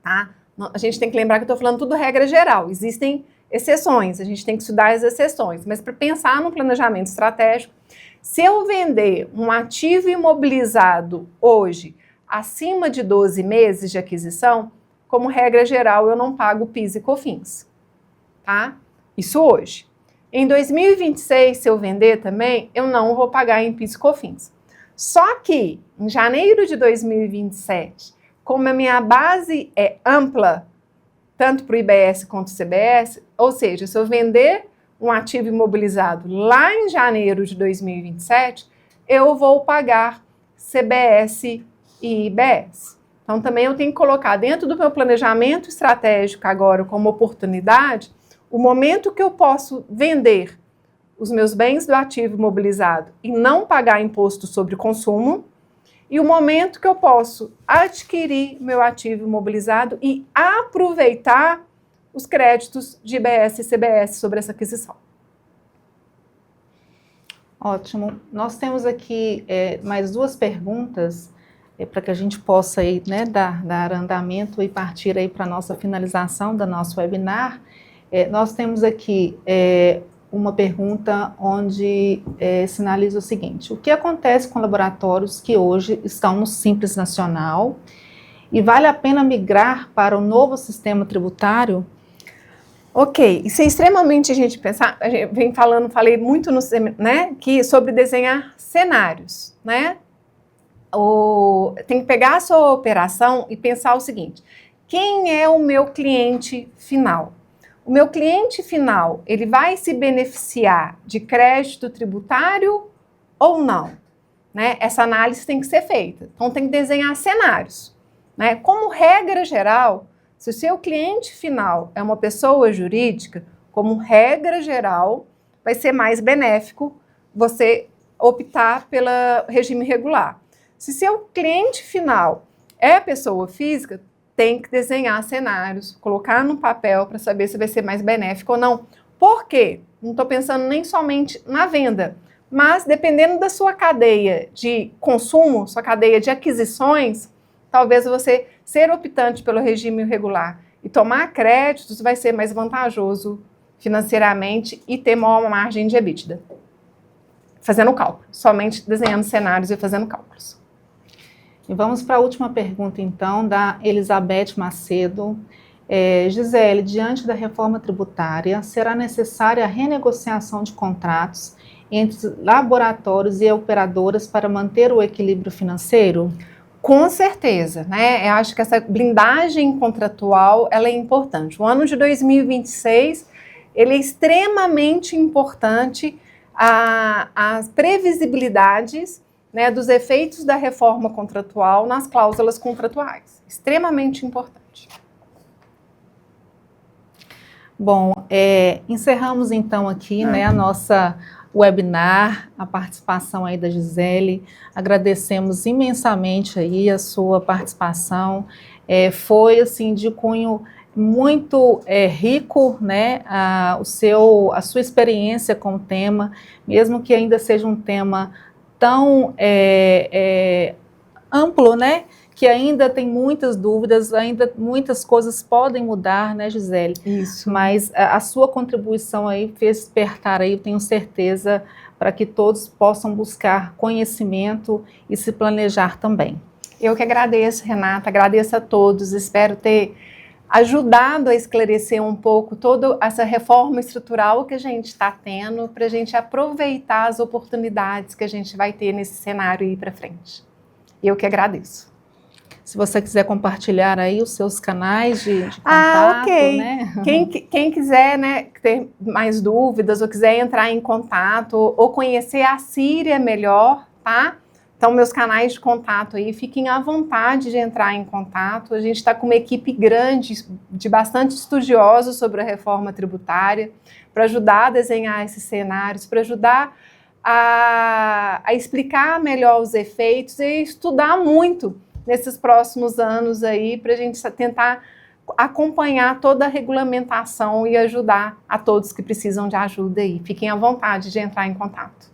tá? A gente tem que lembrar que eu estou falando tudo regra geral, existem exceções, a gente tem que estudar as exceções, mas para pensar no planejamento estratégico, se eu vender um ativo imobilizado hoje acima de 12 meses de aquisição, como regra geral, eu não pago PIS e COFINS, tá? Isso hoje. Em 2026, se eu vender também, eu não vou pagar em PIS e COFINS. Só que, em janeiro de 2027, como a minha base é ampla, tanto para o IBS quanto o CBS, ou seja, se eu vender um ativo imobilizado lá em janeiro de 2027, eu vou pagar CBS e IBS. Então, também eu tenho que colocar dentro do meu planejamento estratégico agora como oportunidade o momento que eu posso vender os meus bens do ativo imobilizado e não pagar imposto sobre consumo, e o momento que eu posso adquirir meu ativo imobilizado e aproveitar os créditos de IBS e CBS sobre essa aquisição. Ótimo. Nós temos aqui mais duas perguntas para que a gente possa aí, né, dar andamento e partir aí para a nossa finalização do nosso webinar. Nós temos aqui uma pergunta onde sinaliza o seguinte: o que acontece com laboratórios que hoje estão no Simples Nacional e vale a pena migrar para o novo sistema tributário? Ok, isso é extremamente a gente pensar, a gente vem falando, falei muito no, né, sobre desenhar cenários, né? Tem que pegar a sua operação e pensar o seguinte: quem é o meu cliente final? O meu cliente final, ele vai se beneficiar de crédito tributário ou não? Né? Essa análise tem que ser feita. Então, tem que desenhar cenários. Né? Como regra geral, se o seu cliente final é uma pessoa jurídica, como regra geral, vai ser mais benéfico você optar pelo regime regular. Se seu cliente final é pessoa física, tem que desenhar cenários, colocar no papel para saber se vai ser mais benéfico ou não. Por quê? Não estou pensando nem somente na venda, mas dependendo da sua cadeia de consumo, sua cadeia de aquisições, talvez você ser optante pelo regime regular e tomar créditos vai ser mais vantajoso financeiramente e ter maior margem de EBITDA. Fazendo cálculo, somente desenhando cenários e fazendo cálculos. E vamos para a última pergunta, então, da Elizabeth Macedo. Gisele, diante da reforma tributária, será necessária a renegociação de contratos entre laboratórios e operadoras para manter o equilíbrio financeiro? Com certeza, né? Eu acho que essa blindagem contratual, ela é importante. O ano de 2026, ele é extremamente importante, as previsibilidades, né, dos efeitos da reforma contratual nas cláusulas contratuais. Extremamente importante. Bom, encerramos então aqui, né, a nossa webinar, a participação aí da Gisele. Agradecemos imensamente aí a sua participação. Foi assim de cunho muito rico, né, a sua experiência com o tema, mesmo que ainda seja um tema tão amplo, né, que ainda tem muitas dúvidas, ainda muitas coisas podem mudar, né, Gisele? Isso. Mas a sua contribuição aí fez despertar aí, eu tenho certeza, para que todos possam buscar conhecimento e se planejar também. Eu que agradeço, Renata, agradeço a todos, espero ter ajudado a esclarecer um pouco toda essa reforma estrutural que a gente está tendo, para a gente aproveitar as oportunidades que a gente vai ter nesse cenário aí para frente. Eu que agradeço. Se você quiser compartilhar aí os seus canais de contato, ok. Né? Quem quiser, né, ter mais dúvidas ou quiser entrar em contato ou conhecer a Síria melhor, tá? Então, meus canais de contato aí, fiquem à vontade de entrar em contato. A gente está com uma equipe grande, de bastante estudiosos sobre a reforma tributária, para ajudar a desenhar esses cenários, para ajudar a explicar melhor os efeitos e estudar muito nesses próximos anos aí, para a gente tentar acompanhar toda a regulamentação e ajudar a todos que precisam de ajuda aí. Fiquem à vontade de entrar em contato.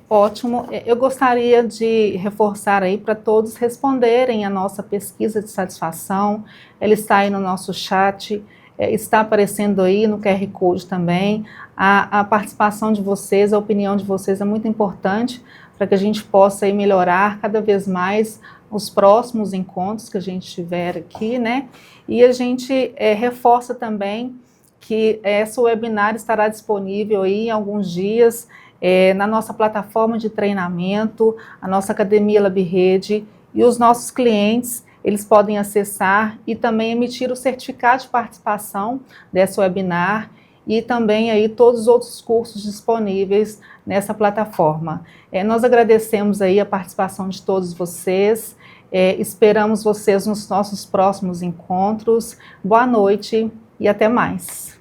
Ótimo. Eu gostaria de reforçar aí para todos responderem a nossa pesquisa de satisfação. Ela está aí no nosso chat, está aparecendo aí no QR Code também. A participação de vocês, a opinião de vocês é muito importante para que a gente possa aí melhorar cada vez mais os próximos encontros que a gente tiver aqui, né? E a gente reforça também que essa webinar estará disponível aí em alguns dias, na nossa plataforma de treinamento, a nossa Academia LabRede, e os nossos clientes, eles podem acessar e também emitir o certificado de participação dessa webinar e também aí todos os outros cursos disponíveis nessa plataforma. Nós agradecemos aí a participação de todos vocês, esperamos vocês nos nossos próximos encontros. Boa noite e até mais.